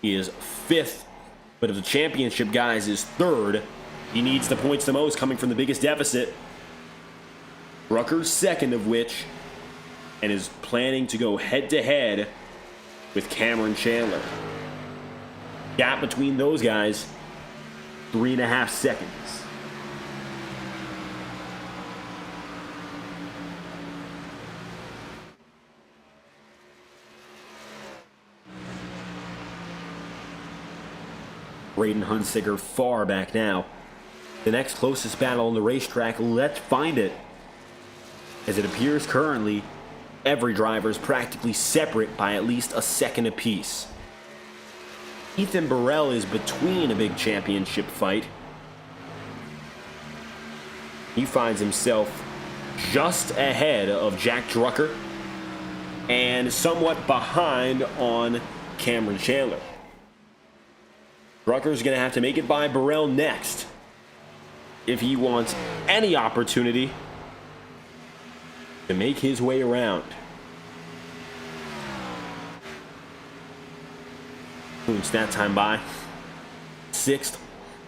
A: is 5th, but of the championship guys is 3rd. He needs the points the most, coming from the biggest deficit. Drucker's 2nd of which, and is planning to go head-to-head with Cameron Chandler. Gap between those guys, 3.5 seconds. Braden Hunsicker far back now. The next closest battle on the racetrack, let's find it. As it appears currently, every driver is practically separate by at least a second apiece. Ethan Burrell is between a big championship fight. He finds himself just ahead of Jack Drucker and somewhat behind on Cameron Chandler. Drucker's going to have to make it by Burrell next if he wants any opportunity to make his way around. Moves that time by. Sixth,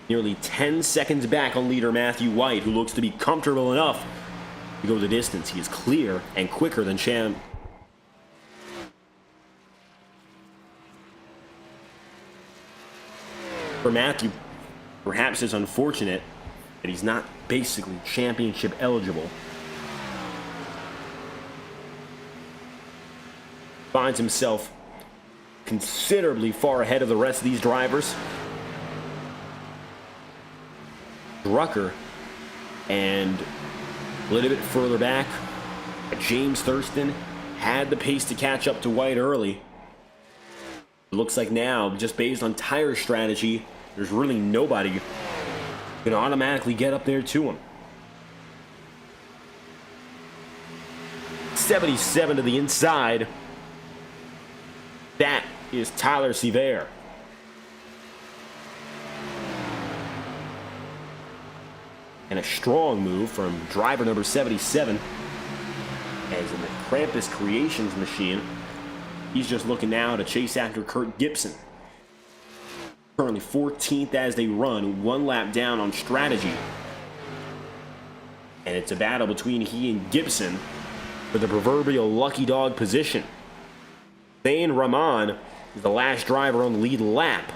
A: nearly 10 seconds back on leader Matthew White, who looks to be comfortable enough to go the distance. He is clear and quicker than Champ. For Matthew, perhaps it's unfortunate that he's not basically championship eligible. Finds himself considerably far ahead of the rest of these drivers. Drucker, and a little bit further back, James Thurston had the pace to catch up to White early. It looks like now, just based on tire strategy, there's really nobody going to automatically get up there to him. 77 to the inside. That is Tyler Sevier. And a strong move from driver number 77. As in the Krampus Creations machine, he's just looking now to chase after Kurt Gibson. Currently 14th as they run, one lap down on strategy. And it's a battle between he and Gibson for the proverbial lucky dog position. Thane Rahman is the last driver on the lead lap.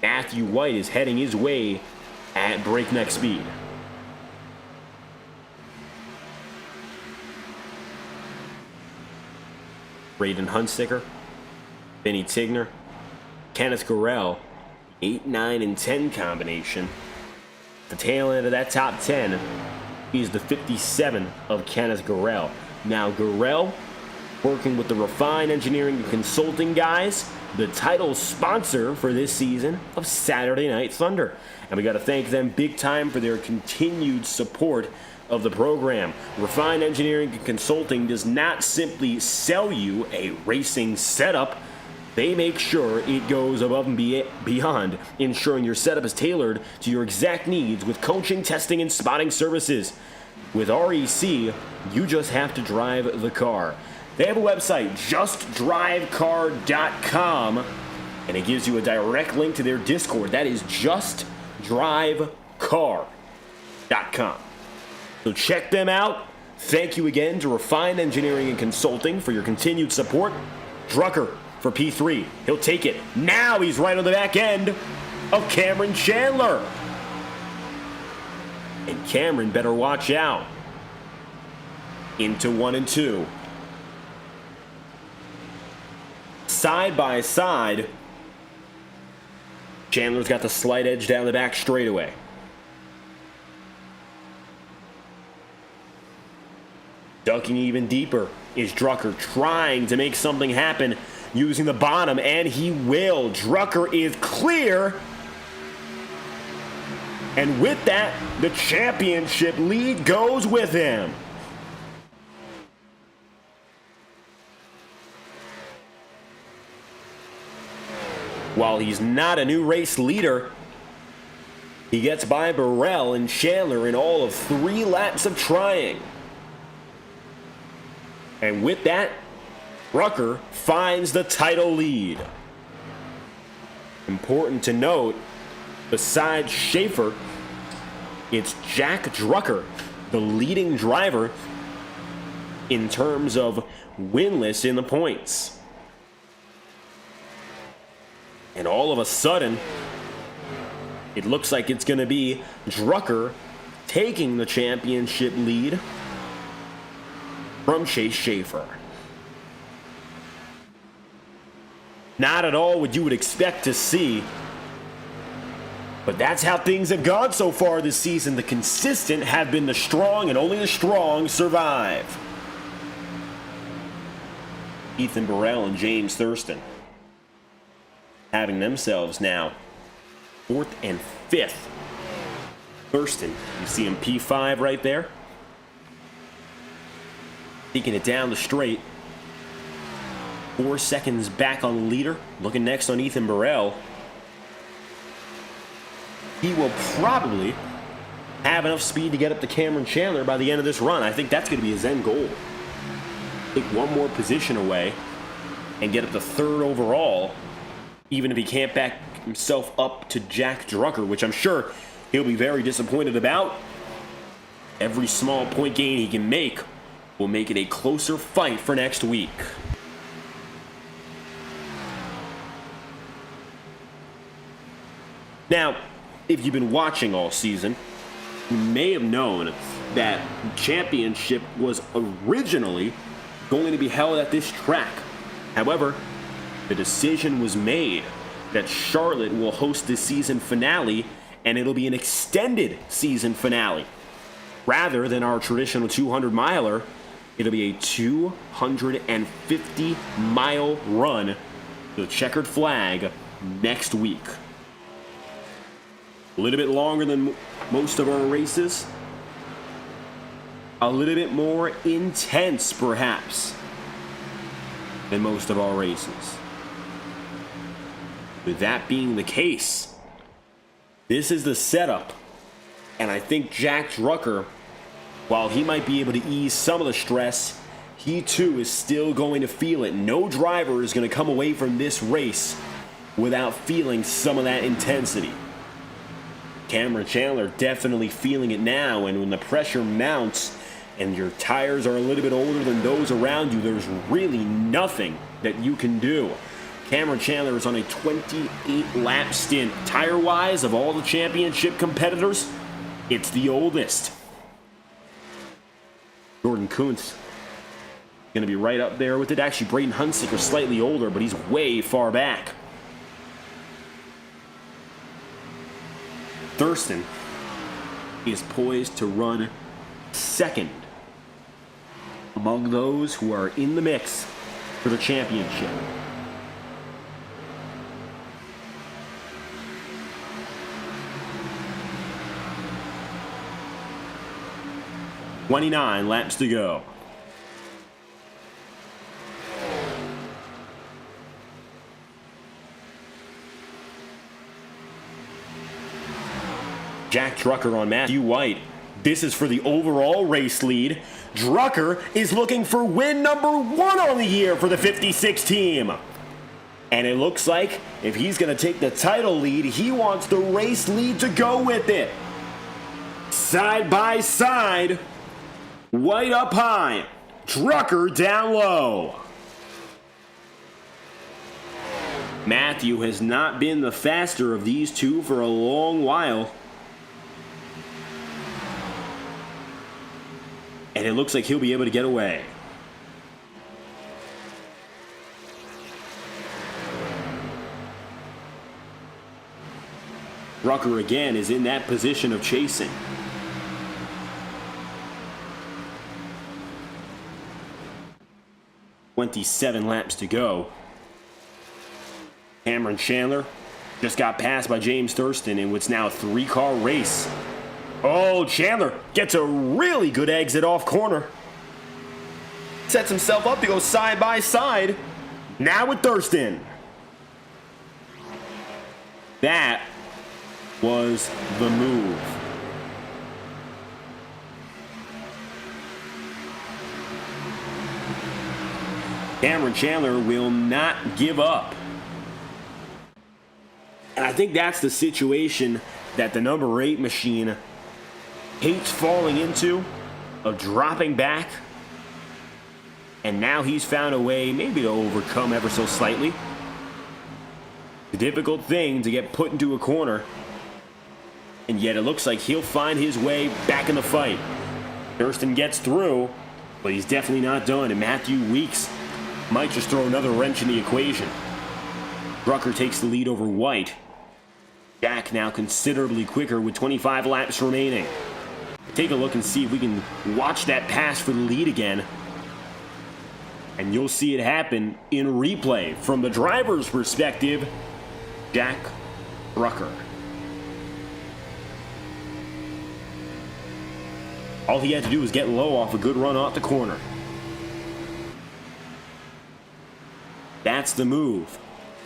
A: Matthew White is heading his way at breakneck speed. Braden Hunsticker, Benny Tigner, Kenneth Gurrell, 8, 9, and 10 combination. The tail end of that top 10 is the 57 of Kenneth Gurrell. Now Gurrell, working with the Refine Engineering and Consulting guys, the title sponsor for this season of Saturday Night Thunder. And we got to thank them big time for their continued support of the program. Refine Engineering and Consulting does not simply sell you a racing setup. They make sure it goes above and beyond, ensuring your setup is tailored to your exact needs with coaching, testing, and spotting services. With REC, you just have to drive the car. They have a website, justdrivecar.com, and it gives you a direct link to their Discord. That is justdrivecar.com. So check them out. Thank you again to Refine Engineering and Consulting for your continued support. Drucker for P3. He'll take it. Now he's right on the back end of Cameron Chandler. And Cameron better watch out. Into 1 and 2. Side by side, Chandler's got the slight edge down the back straightaway. Ducking even deeper is Drucker, trying to make something happen using the bottom, and he will. Drucker is clear. And with that, the championship lead goes with him. While he's not a new race leader, he gets by Burrell and Chandler in all of 3 laps of trying. And with that, Drucker finds the title lead. Important to note, besides Schaefer, it's Jack Drucker, the leading driver in terms of winless in the points. And all of a sudden, it looks like it's going to be Drucker taking the championship lead from Chase Schaefer. Not at all what you would expect to see, but that's how things have gone so far this season. The consistent have been the strong, and only the strong survive. Ethan Burrell and James Thurston having themselves now 4th and 5th. Thurston, you see him P5 right there. Taking it down the straight. 4 seconds back on the leader. Looking next on Ethan Burrell. He will probably have enough speed to get up to Cameron Chandler by the end of this run. I think that's going to be his end goal. Take one more position away and get up to third overall, even if he can't back himself up to Jack Drucker, which I'm sure he'll be very disappointed about. Every small point gain he can make will make it a closer fight for next week. Now, if you've been watching all season, you may have known that championship was originally going to be held at this track. However, the decision was made that Charlotte will host the season finale, and it'll be an extended season finale. Rather than our traditional 200-miler, it'll be a 250-mile run to the checkered flag next week. A little bit longer than most of our races. A little bit more intense, perhaps, than most of our races. With that being the case, this is the setup. And I think Jack Drucker, while he might be able to ease some of the stress, he too is still going to feel it. No driver is going to come away from this race without feeling some of that intensity. Cameron Chandler definitely feeling it now, and when the pressure mounts and your tires are a little bit older than those around you, there's really nothing that you can do. Cameron Chandler is on a 28-lap stint. Tire-wise, of all the championship competitors, it's the oldest. Jordan Kuntz going to be right up there with it. Actually, Braden Hunsicker is slightly older, but he's way far back. Thurston is poised to run second among those who are in the mix for the championship. "29 laps to go." Jack Drucker on Matthew White. This is for the overall race lead. Drucker is looking for win number 1 on the year for the 56 team. And it looks like if he's going to take the title lead, he wants the race lead to go with it. Side by side, White up high, Drucker down low. Matthew has not been the faster of these two for a long while. And it looks like he'll be able to get away. Drucker again is in that position of chasing. "27 laps to go." Cameron Chandler just got passed by James Thurston in what's now a 3-car race. Oh, Chandler gets a really good exit off corner. Sets himself up to go side by side. Now with Thurston. That was the move. Cameron Chandler will not give up. And I think that's the situation that the number 8 machine hates falling into, of dropping back. And now he's found a way maybe to overcome ever so slightly. The difficult thing to get put into a corner. And yet it looks like he'll find his way back in the fight. Thurston gets through, but he's definitely not done. And Matthew Weeks might just throw another wrench in the equation. Drucker takes the lead over White. Jack now considerably quicker with 25 laps remaining. Take a look and see if we can watch that pass for the lead again. And you'll see it happen in replay. From the driver's perspective, Jack Drucker. All he had to do was get low off a good run off the corner. That's the move.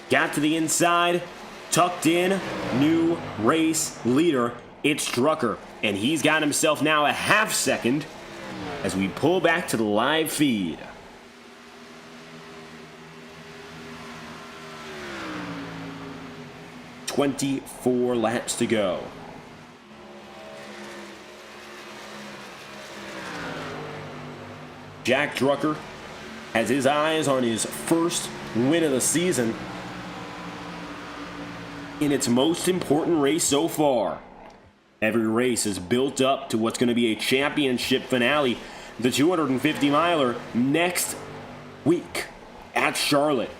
A: Got to the inside, tucked in, new race leader It's Drucker, and he's got himself now a half second as we pull back to the live feed. "24 laps to go." Jack Drucker has his eyes on his first win of the season in its most important race so far. Every race is built up to what's going to be a championship finale, the 250-miler, next week at Charlotte.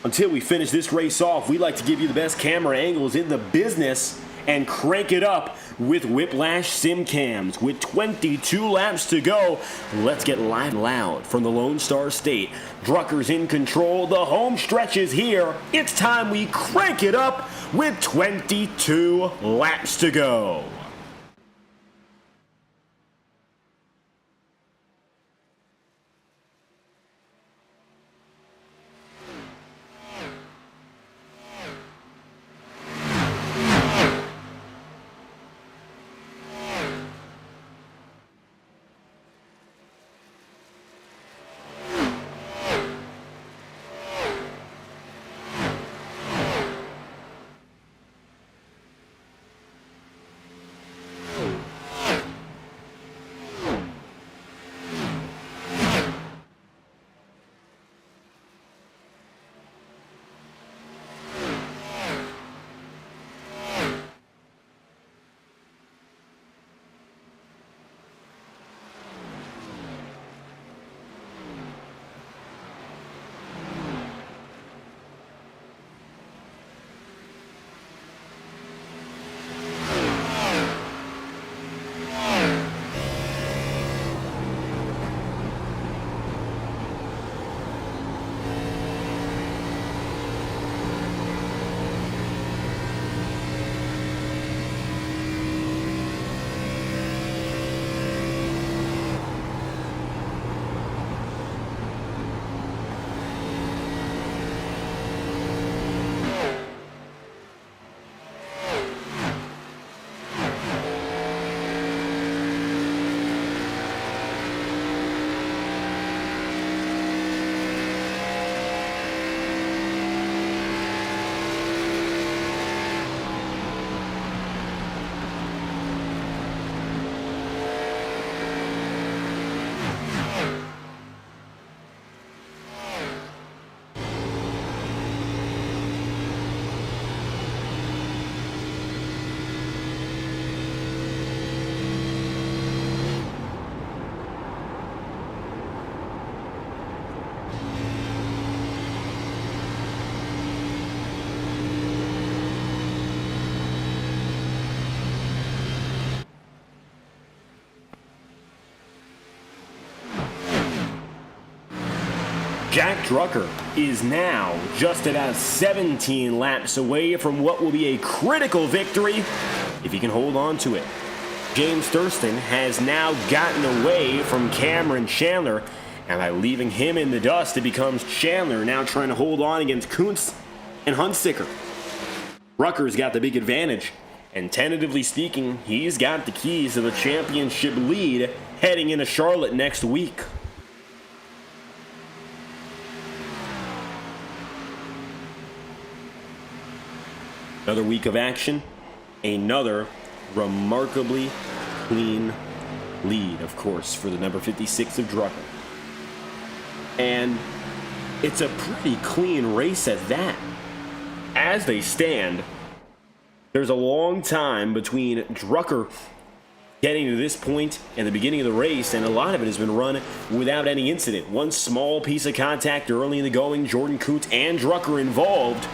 A: Until we finish this race off, we like to give you the best camera angles in the business and crank it up with Whiplash Sim Cams. With 22 laps to go, let's get live and loud from the Lone Star State. Drucker's in control. The home stretch is here. It's time we crank it up with 22 laps to go. Jack Drucker is now just about 17 laps away from what will be a critical victory if he can hold on to it. James Thurston has now gotten away from Cameron Chandler, and by leaving him in the dust, it becomes Chandler now trying to hold on against Kuntz and Huntsicker. Drucker's got the big advantage, and tentatively speaking, he's got the keys to the championship lead heading into Charlotte next week. Another week of action, another remarkably clean lead, of course, for the number 56 of Drucker. And it's a pretty clean race at that. As they stand, there's a long time between Drucker getting to this point and the beginning of the race, and a lot of it has been run without any incident. One small piece of contact early in the going, Jordan Kuntz and Drucker involved,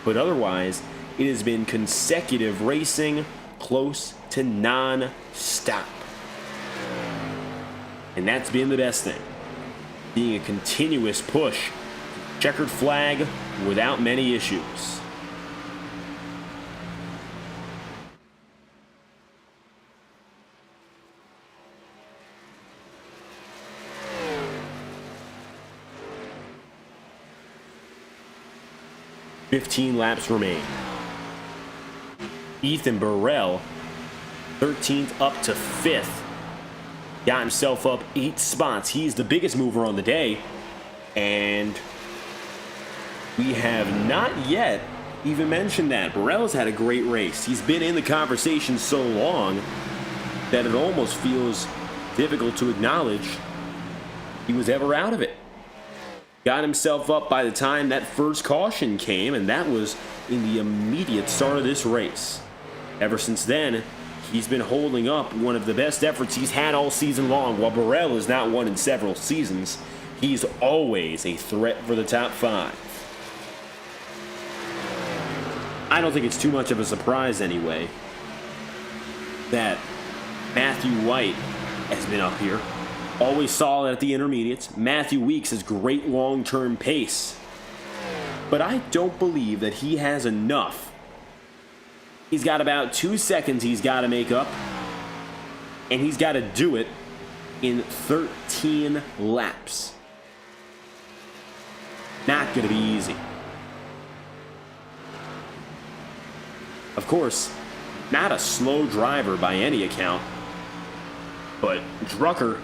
A: but otherwise, it has been consecutive racing, close to non-stop. And that's been the best thing, being a continuous push, checkered flag without many issues. "15 laps remain." Ethan Burrell 13th up to 5th. Got himself up 8 spots. He's the biggest mover on the day. And we have not yet even mentioned that. Burrell's had a great race. He's been in the conversation so long that it almost feels difficult to acknowledge he was ever out of it. Got himself up by the time that first caution came, and that was in the immediate start of this race. Ever since then, he's been holding up one of the best efforts he's had all season long. While Burrell has not won in several seasons, he's always a threat for the top 5. I don't think it's too much of a surprise anyway that Matthew White has been up here. Always solid at the intermediates. Matthew Weeks has great long-term pace. But I don't believe that he has enough. He's got about 2 seconds he's got to make up. And he's got to do it in 13 laps. Not going to be easy. Of course, not a slow driver by any account. But Drucker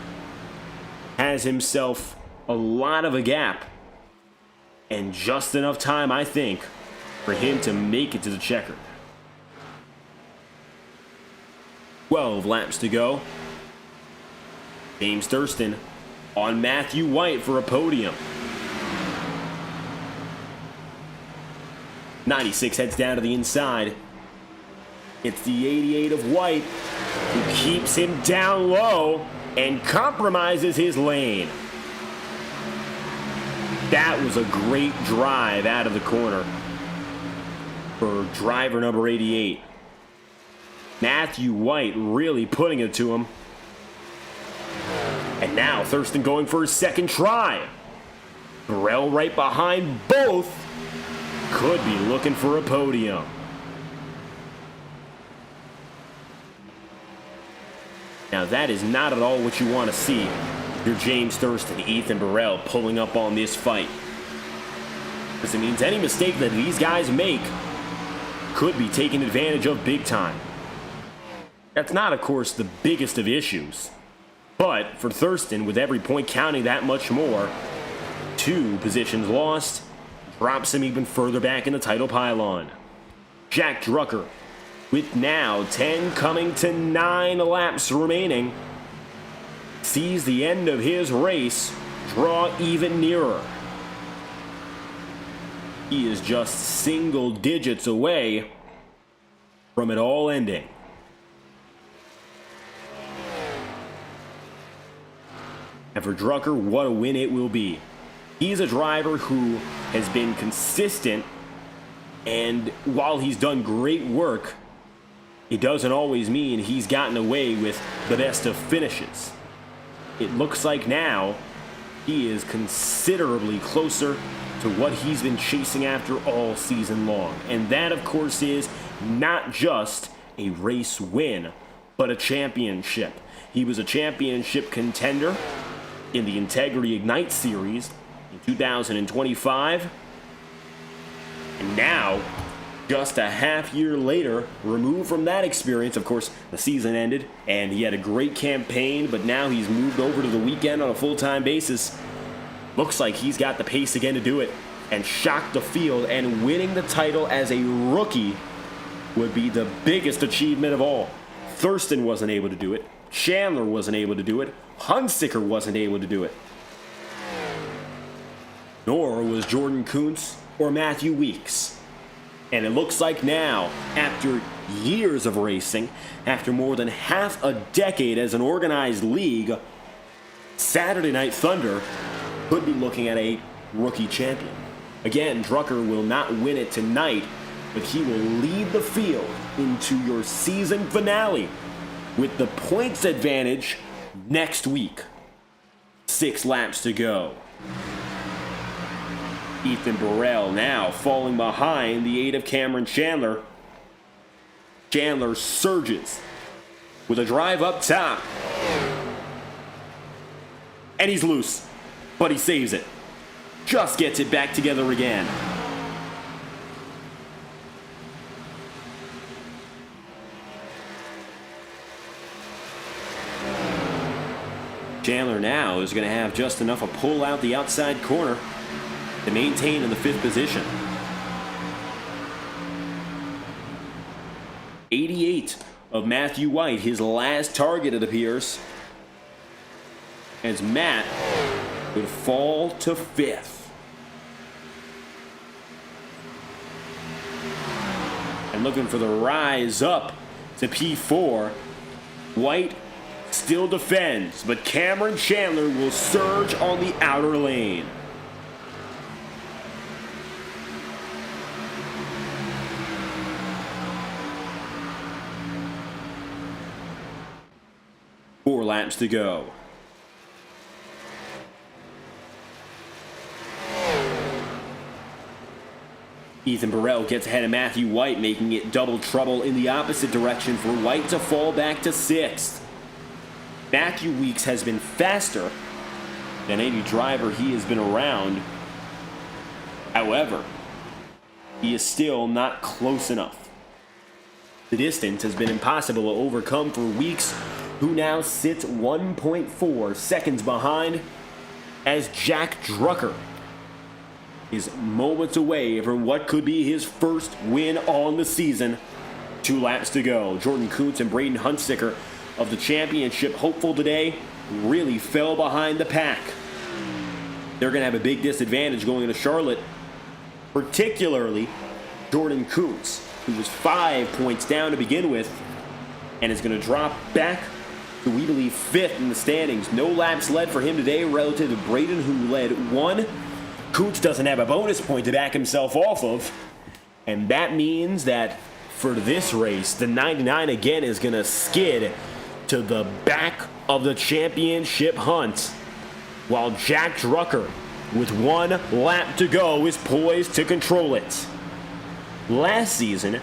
A: has himself a lot of a gap. And just enough time, I think, for him to make it to the checkered. 12 laps to go. James Thurston on Matthew White for a podium. 96 heads down to the inside. It's the 88 of White who keeps him down low and compromises his lane. That was a great drive out of the corner for driver number 88. Matthew White really putting it to him. And now Thurston going for his second try. Burrell right behind both. Could be looking for a podium. Now that is not at all what you want to see. You're James Thurston, Ethan Burrell pulling up on this fight. Because it means any mistake that these guys make could be taken advantage of big time. That's not, of course, the biggest of issues. But for Thurston, with every point counting that much more, 2 positions lost drops him even further back in the title pylon. Jack Drucker, with now 10 coming to 9 laps remaining, sees the end of his race draw even nearer. He is just single digits away from it all ending. And for Drucker, what a win it will be. He's a driver who has been consistent, and while he's done great work, it doesn't always mean he's gotten away with the best of finishes. It looks like now he is considerably closer to what he's been chasing after all season long. And that, of course, is not just a race win, but a championship. He was a championship contender in the Integrity Ignite Series in 2025. And now, just a half year later, removed from that experience, of course, the season ended, and he had a great campaign, but now he's moved over to the weekend on a full-time basis. Looks like he's got the pace again to do it, and shock the field, and winning the title as a rookie would be the biggest achievement of all. Thurston wasn't able to do it. Chandler wasn't able to do it. Hunsicker wasn't able to do it. Nor was Jordan Kuntz or Matthew Weeks. And it looks like now, after years of racing, after more than half a decade as an organized league, Saturday Night Thunder could be looking at a rookie champion. Again, Drucker will not win it tonight, but he will lead the field into your season finale with the points advantage next week. 6 laps to go. Ethan Burrell now falling behind the 8 of Cameron Chandler. Chandler surges with a drive up top. And he's loose, but he saves it. Just gets it back together again. Chandler now is going to have just enough of pull out the outside corner to maintain in the 5th position. 88 of Matthew White, his last target, it appears, as Matt would fall to 5th. And looking for the rise up to P4, White still defends, but Cameron Chandler will surge on the outer lane. Four laps to go. Ethan Burrell gets ahead of Matthew White, making it double trouble in the opposite direction for White to fall back to 6th. Matthew Weeks has been faster than any driver he has been around. However, he is still not close enough. The distance has been impossible to overcome for Weeks, who now sits 1.4 seconds behind as Jack Drucker is moments away from what could be his first win on the season. 2 laps to go. Jordan Kuntz and Braden Huntsicker of the championship hopeful today really fell behind the pack. They're going to have a big disadvantage going into Charlotte, particularly Jordan Kuntz, who was 5 points down to begin with and is going to drop back to, we believe, 5th in the standings. No laps led for him today relative to Braden, who led 1. Kuntz doesn't have a bonus point to back himself off of, and that means that for this race, the 99 again is going to skid to the back of the championship hunt, while Jack Drucker, with 1 lap to go, is poised to control it. Last season,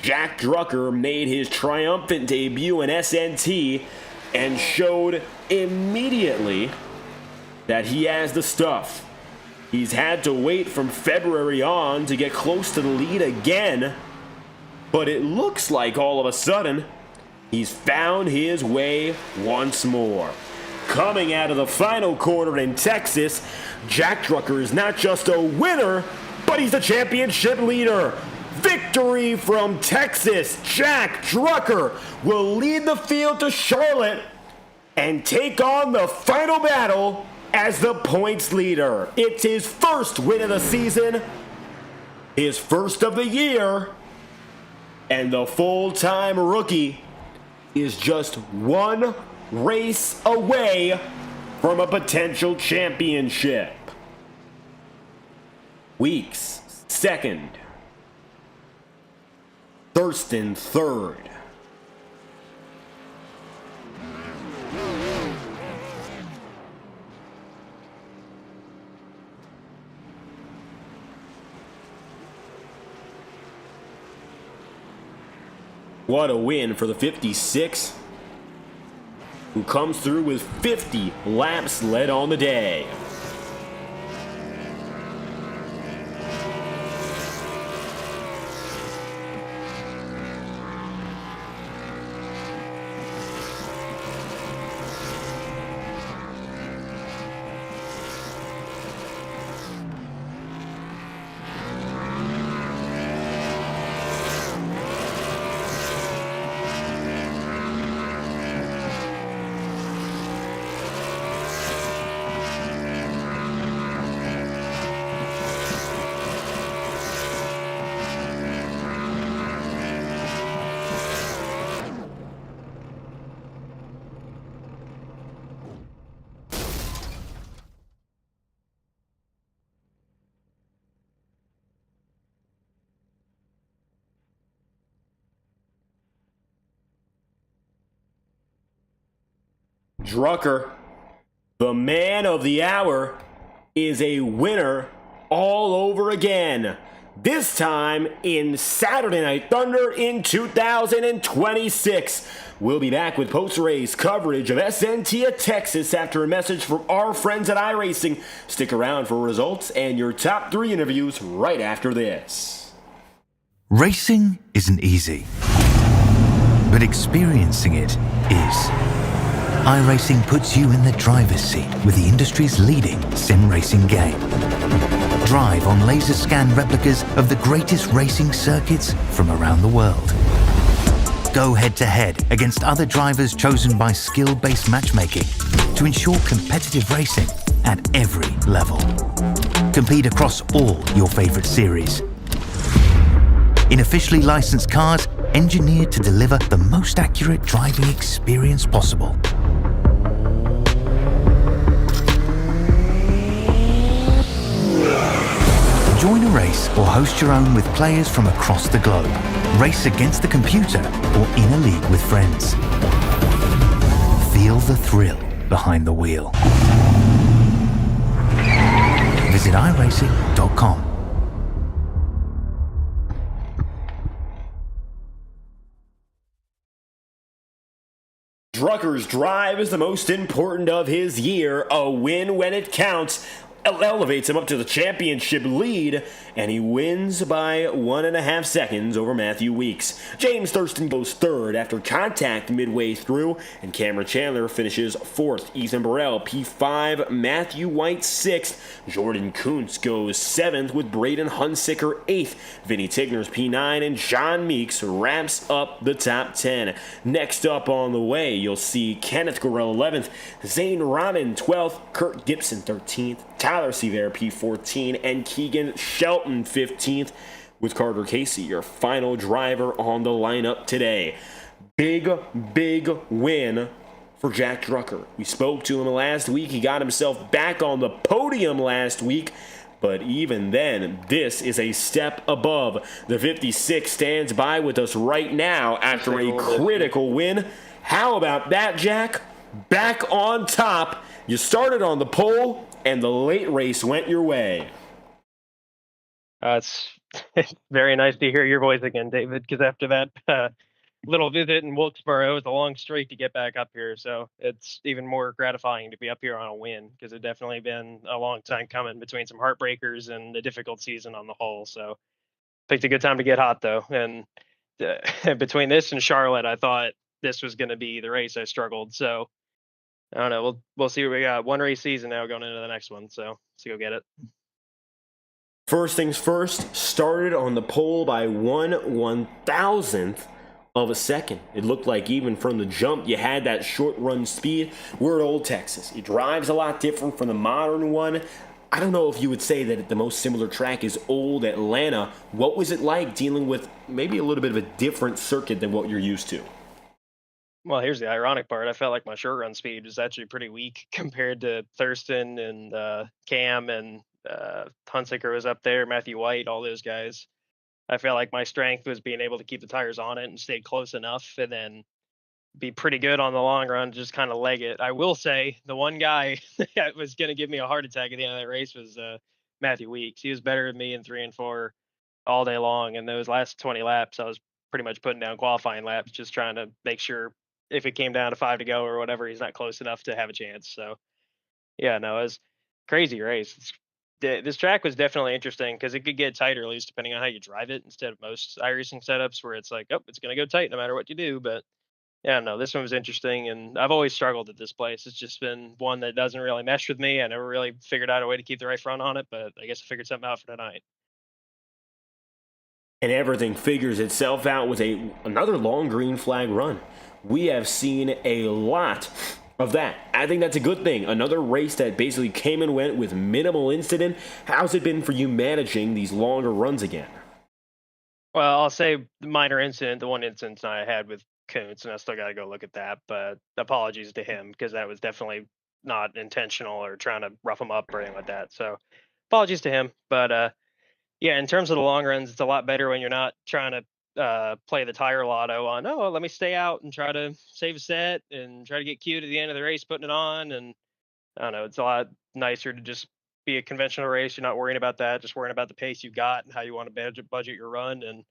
A: Jack Drucker made his triumphant debut in SNT and showed immediately that he has the stuff. He's had to wait from February on to get close to the lead again, but it looks like all of a sudden he's found his way once more. Coming out of the final quarter in Texas, Jack Drucker is not just a winner, but he's the championship leader. Victory from Texas. Jack Drucker will lead the field to Charlotte and take on the final battle as the points leader. It's his first win of the season, his first of the year, and the full-time rookie is just 1 race away from a potential championship. Weeks, 2nd. Thurston, 3rd. What a win for the 56, who comes through with 50 laps led on the day. Drucker, the man of the hour, is a winner all over again. This time in Saturday Night Thunder in 2026. We'll be back with post-race coverage of SNT at Texas after a message from our friends at iRacing. Stick around for results and your top 3 interviews right after this.
B: Racing isn't easy, but experiencing it is. iRacing puts you in the driver's seat with the industry's leading sim racing game. Drive on laser scan replicas of the greatest racing circuits from around the world. Go head-to-head against other drivers chosen by skill-based matchmaking to ensure competitive racing at every level. Compete across all your favorite series. In officially licensed cars, engineered to deliver the most accurate driving experience possible. Join a race or host your own with players from across the globe. Race against the computer or in a league with friends. Feel the thrill behind the wheel. Visit iRacing.com.
A: Drucker's drive is the most important of his year. A win when it counts elevates him up to the championship lead, and he wins by 1.5 seconds over Matthew Weeks. James Thurston goes third after contact midway through, and Cameron Chandler finishes fourth. Ethan Burrell, P5, Matthew White, sixth. Jordan Kuntz goes seventh, with Braden Hunsicker eighth. Vinny Tigner's P9, and John Meeks wraps up the top 10. Next up on the way, you'll see Kenneth Gorell 11th, Zane Rahman 12th, Kurt Gibson 13th, Tyler Seaver P14, and Keegan Shelton 15th, with Carter Casey, your final driver on the lineup today. Big win for Jack Drucker. We spoke to him last week. He got himself back on the podium last week, but even then, this is a step above. The 56 stands by with us right now after a critical win. How about that, Jack? Back on top. You started on the pole, and the late race went your way.
C: It's very nice to hear your voice again, David, because after that little visit in Wilkesboro, it was a long streak to get back up here. So it's even more gratifying to be up here on a win, because it's definitely been a long time coming between some heartbreakers and a difficult season on the whole. So picked a good time to get hot, though. And between this and Charlotte, I thought this was going to be the race I struggled. So I don't know. We'll see what we got. One race season now going into the next one. So let's go get it.
A: First things first, started on the pole by 1/1000th of a second. It looked like even from the jump, you had that short run speed. We're at Old Texas. It drives a lot different from the modern one. I don't know if you would say that the most similar track is Old Atlanta. What was it like dealing with maybe a little bit of a different circuit than what you're used to?
C: Well, here's the ironic part. I felt like my short run speed was actually pretty weak compared to Thurston and Cam and Hunsicker was up there, Matthew White, all those guys. I felt like my strength was being able to keep the tires on it and stay close enough, and then be pretty good on the long run, just kind of leg it. I will say the one guy that was going to give me a heart attack at the end of that race was Matthew Weeks. He was better than me in 3 and 4 all day long. And those last 20 laps, I was pretty much putting down qualifying laps, just trying to make sure if it came down to 5 to go or whatever, he's not close enough to have a chance. So yeah, no, it was a crazy race. This track was definitely interesting because it could get tighter, at least depending on how you drive it, instead of most iRacing setups where it's like, oh, it's going to go tight no matter what you do. But yeah, no, this one was interesting, and I've always struggled at this place. It's just been one that doesn't really mesh with me. I never really figured out a way to keep the right front on it, but I guess I figured something out for tonight.
A: And everything figures itself out with another long green flag run. We have seen a lot of that. I think that's a good thing. Another race that basically came and went with minimal incident. How's it been for you managing these longer runs again?
C: Well, I'll say the minor incident, the one incident I had with Kuntz, and I still got to go look at that, but apologies to him because that was definitely not intentional or trying to rough him up or anything like that. So apologies to him. But yeah, in terms of the long runs, it's a lot better when you're not trying to play the tire lotto on, oh, let me stay out and try to save a set and try to get cute at the end of the race, putting it on. And I don't know, it's a lot nicer to just be a conventional race. You're not worrying about that, just worrying about the pace you got and how you want to budget your run. And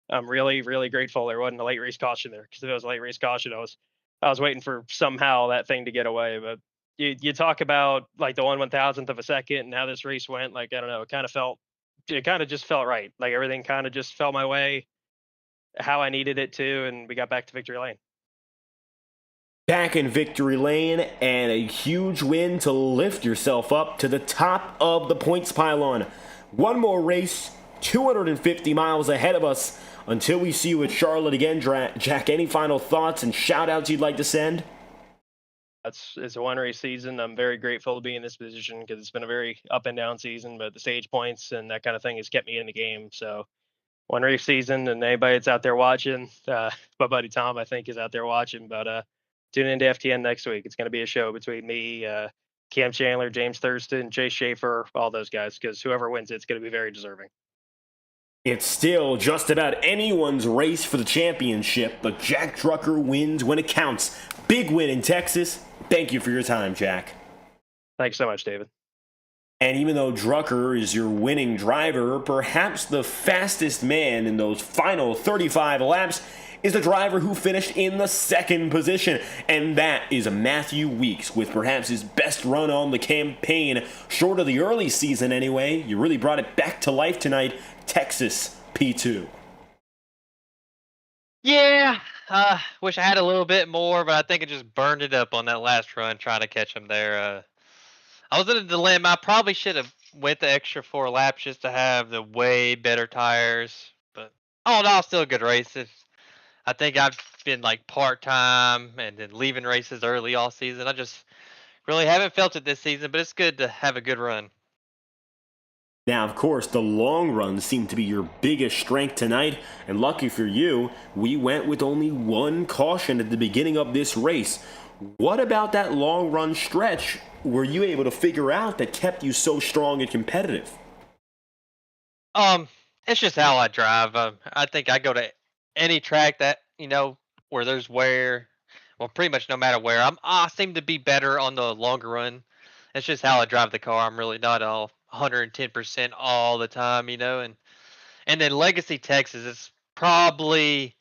C: I'm really, really grateful there wasn't a late race caution there, because if it was a late race caution, I was waiting for somehow that thing to get away. But you talk about like the 1/1000th of a second and how this race went, like I don't know, it kind of just felt right. Like everything kind of just fell my way how I needed it to, and we got back to victory lane.
A: Back in victory lane, and a huge win to lift yourself up to the top of the points pylon. One more race, 250 miles ahead of us. Until we see you at Charlotte again, Jack, any final thoughts and shout-outs you'd like to send?
C: It's a one-race season. I'm very grateful to be in this position because it's been a very up and down season, but the stage points and that kind of thing has kept me in the game. So one race season, and anybody that's out there watching, my buddy Tom, I think, is out there watching, but tune into FTN next week. It's going to be a show between me, Cam Chandler, James Thurston, Jay Schaefer, all those guys, because whoever wins it's going to be very deserving.
A: It's still just about anyone's race for the championship, but Jack Drucker wins when it counts. Big win in Texas. Thank you for your time, Jack.
C: Thanks so much, David.
A: And even though Drucker is your winning driver, perhaps the fastest man in those final 35 laps is the driver who finished in the second position, and that is Matthew Weeks, with perhaps his best run on the campaign, short of the early season anyway. You really brought it back to life tonight. Texas P2.
D: Yeah, wish I had a little bit more, but I think I just burned it up on that last run trying to catch him there. I was in a dilemma. I probably should have went the extra 4 laps just to have the way better tires, but all in all, still a good race. I think I've been like part-time and then leaving races early all season. I just really haven't felt it this season, but it's good to have a good run.
A: Now, of course, the long runs seem to be your biggest strength tonight, and lucky for you, we went with only one caution at the beginning of this race. What about that long run stretch were you able to figure out that kept you so strong and competitive?
D: It's just how I drive. I think I go to any track that, where there's wear, well, pretty much no matter where. I seem to be better on the longer run. It's just how I drive the car. I'm really not all 110% all the time, and then Legacy, Texas is probably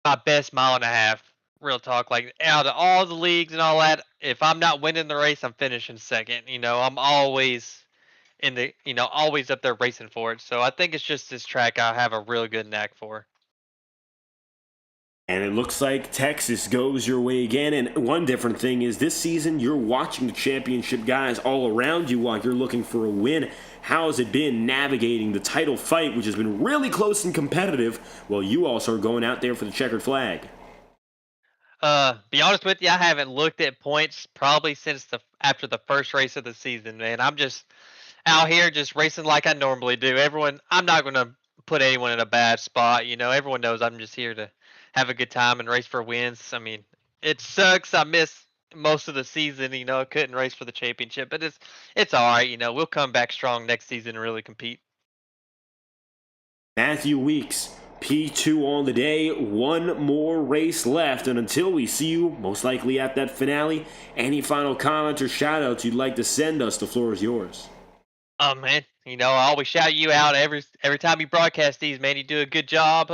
D: my best mile and a half. Real talk, like out of all the leagues and all that, if I'm not winning the race, I'm finishing second. I'm always always up there racing for it. So I think it's just this track I have a real good knack for.
A: And it looks like Texas goes your way again. And one different thing is this season, you're watching the championship guys all around you while you're looking for a win. How has it been navigating the title fight, which has been really close and competitive, while you also are going out there for the checkered flag?
D: Be honest with you, I haven't looked at points probably since after the first race of the season, man. I'm just out here just racing like I normally do. I'm not going to put anyone in a bad spot. Everyone knows I'm just here to have a good time and race for wins. I mean, it sucks. I missed most of the season, I couldn't race for the championship, but it's all right. We'll come back strong next season and really compete.
A: Matthew Weeks, P2 on the day, one more race left, and until we see you, most likely at that finale, any final comments or shout-outs you'd like to send us, the floor is yours.
D: Oh, man, I always shout you out every time you broadcast these, man. You do a good job.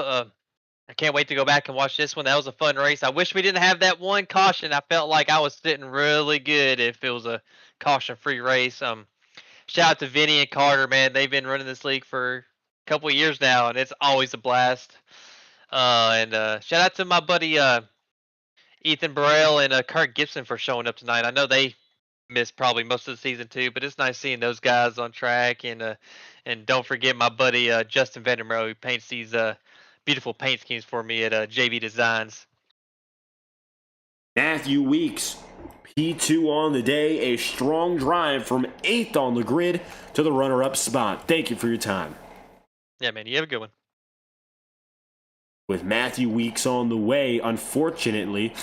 D: I can't wait to go back and watch this one. That was a fun race. I wish we didn't have that one caution. I felt like I was sitting really good if it was a caution-free race. Shout out to Vinny and Carter, man. They've been running this league for a couple of years now, and it's always a blast. And shout out to my buddy Ethan Burrell and Kurt Gibson for showing up tonight. I know they missed probably most of the season too, but it's nice seeing those guys on track. And don't forget my buddy Justin Vandermeer, who paints these beautiful paint schemes for me at JV Designs.
A: Matthew Weeks, P2 on the day, a strong drive from 8th on the grid to the runner-up spot. Thank you for your time.
D: Yeah, man, you have a good one.
A: With Matthew Weeks on the way, unfortunately,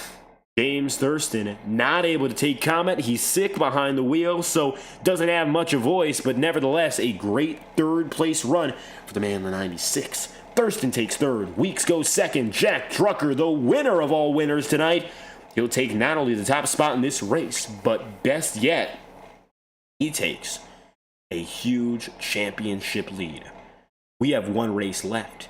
A: James Thurston not able to take comment. He's sick behind the wheel, so doesn't have much of a voice, but nevertheless, a great third-place run for the man in the 96. Thurston takes third. Weeks goes second. Jack Drucker, the winner of all winners tonight. He'll take not only the top spot in this race, but best yet, he takes a huge championship lead. We have one race left.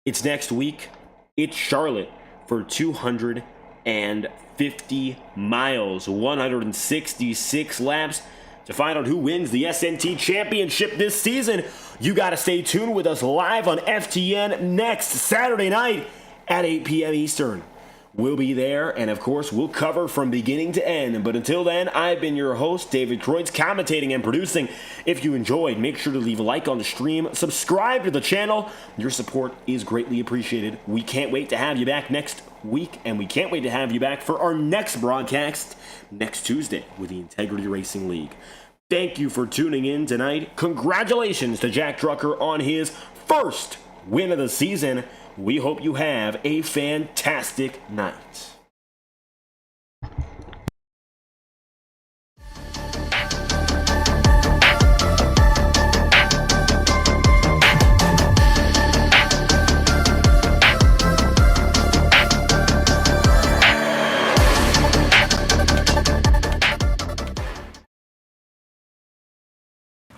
A: It's next week. It's Charlotte for 250 miles, 166 laps. To find out who wins the SNT Championship this season, you got to stay tuned with us live on FTN next Saturday night at 8 p.m. Eastern. We'll be there, and of course, we'll cover from beginning to end. But until then, I've been your host, David Kreutz, commentating and producing. If you enjoyed, make sure to leave a like on the stream, subscribe to the channel. Your support is greatly appreciated. We can't wait to have you back next week, and we can't wait to have you back for our next broadcast next Tuesday with the Integrity Racing League. Thank you for tuning in tonight. Congratulations to Jack Drucker on his first win of the season. We hope you have a fantastic night.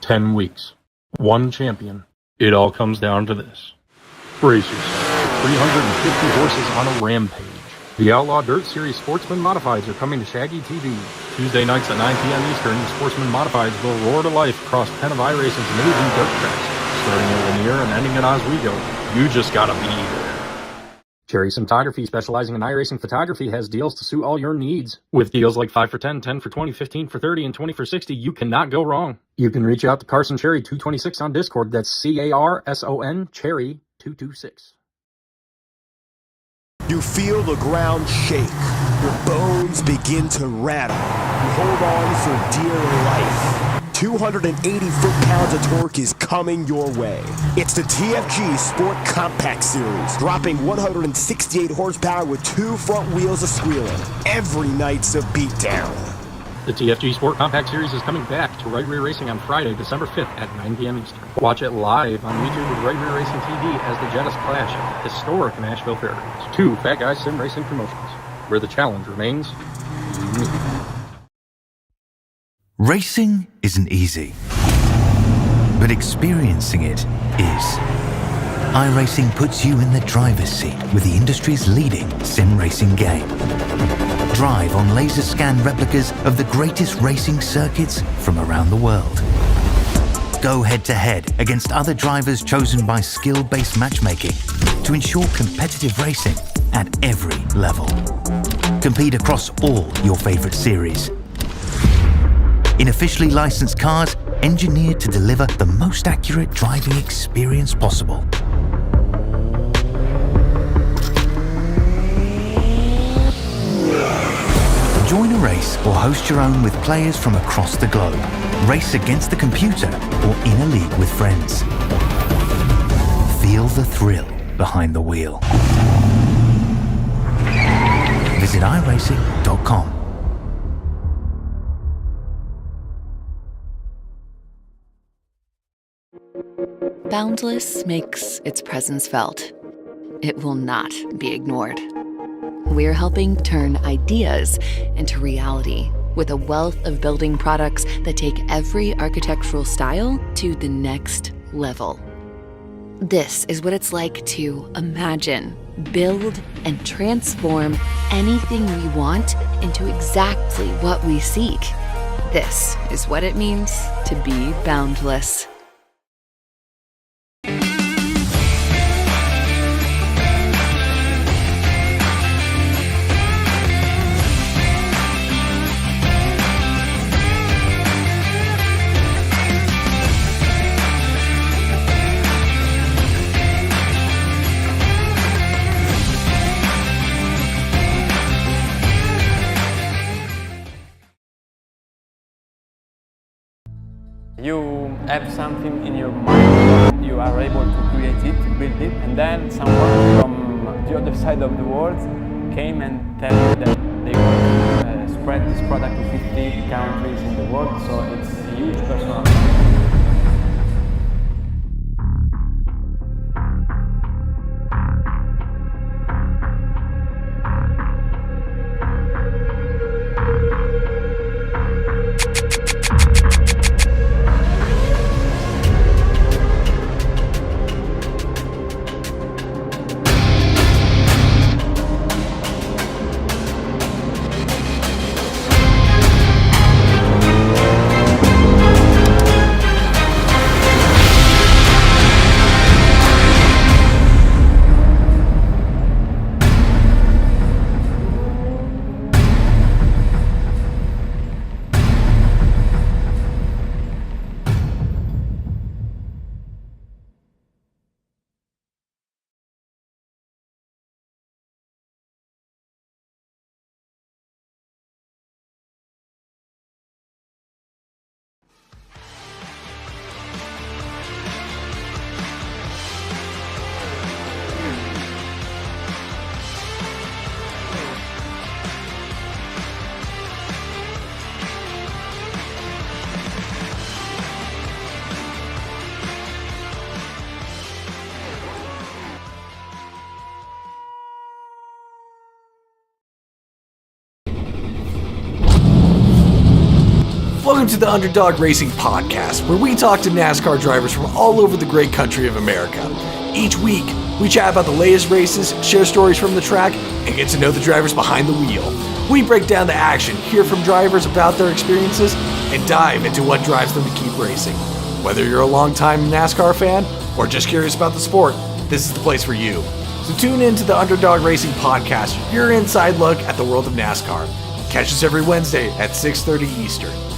E: "10 weeks, one champion. It all comes down to this. Brace yourself. 350 horses on a rampage. The Outlaw Dirt Series Sportsman Modifieds are coming to Shaggy TV. Tuesday nights at 9 p.m. Eastern, the Sportsman Modifieds will roar to life across 10 of iRacing's amazing dirt tracks, starting at Lanier and ending at Oswego. You just gotta be there. Cherry Cinematography, specializing in iRacing photography, has deals to suit all your needs. With deals like 5 for 10, 10 for 20, 15 for 30, and 20 for 60, you cannot go wrong. You can reach out to Carson Cherry 226 on Discord. That's CARSON Cherry 226.
F: You feel the ground shake. Your bones begin to rattle. You hold on for dear life. 280 foot-pounds of torque is coming your way. It's the TFG Sport Compact Series, dropping 168 horsepower with 2 front wheels a-squealing. Every night's a beatdown.
E: The TFG Sport Compact Series is coming back to Right Rear Racing on Friday, December 5th at 9 p.m. Eastern. Watch it live on YouTube with Right Rear Racing TV as the Jettis clash at the historic Nashville Fairgrounds. 2 Fat Guys Sim Racing promotions, where the challenge remains me.
B: Racing isn't easy, but experiencing it is. iRacing puts you in the driver's seat with the industry's leading sim racing game. Drive on laser scan replicas of the greatest racing circuits from around the world. Go head-to-head against other drivers chosen by skill-based matchmaking to ensure competitive racing at every level. Compete across all your favorite series. In officially licensed cars, engineered to deliver the most accurate driving experience possible. Join a race or host your own with players from across the globe. Race against the computer or in a league with friends. Feel the thrill behind the wheel. Visit iRacing.com.
G: Boundless makes its presence felt. It will not be ignored. We're helping turn ideas into reality with a wealth of building products that take every architectural style to the next level. This is what it's like to imagine, build, and transform anything we want into exactly what we seek. This is what it means to be boundless.
H: You have something in your mind, you are able to create it, to build it, and then someone from the other side of the world came and tell you that they want to spread this product to 50 countries in the world, so it's a huge personal.
I: Welcome to the Underdog Racing Podcast, where we talk to NASCAR drivers from all over the great country of America. Each week, we chat about the latest races, share stories from the track, and get to know the drivers behind the wheel. We break down the action, hear from drivers about their experiences, and dive into what drives them to keep racing. Whether you're a longtime NASCAR fan or just curious about the sport, this is the place for you. So tune in to the Underdog Racing Podcast, your inside look at the world of NASCAR. Catch us every Wednesday at 6:30 Eastern.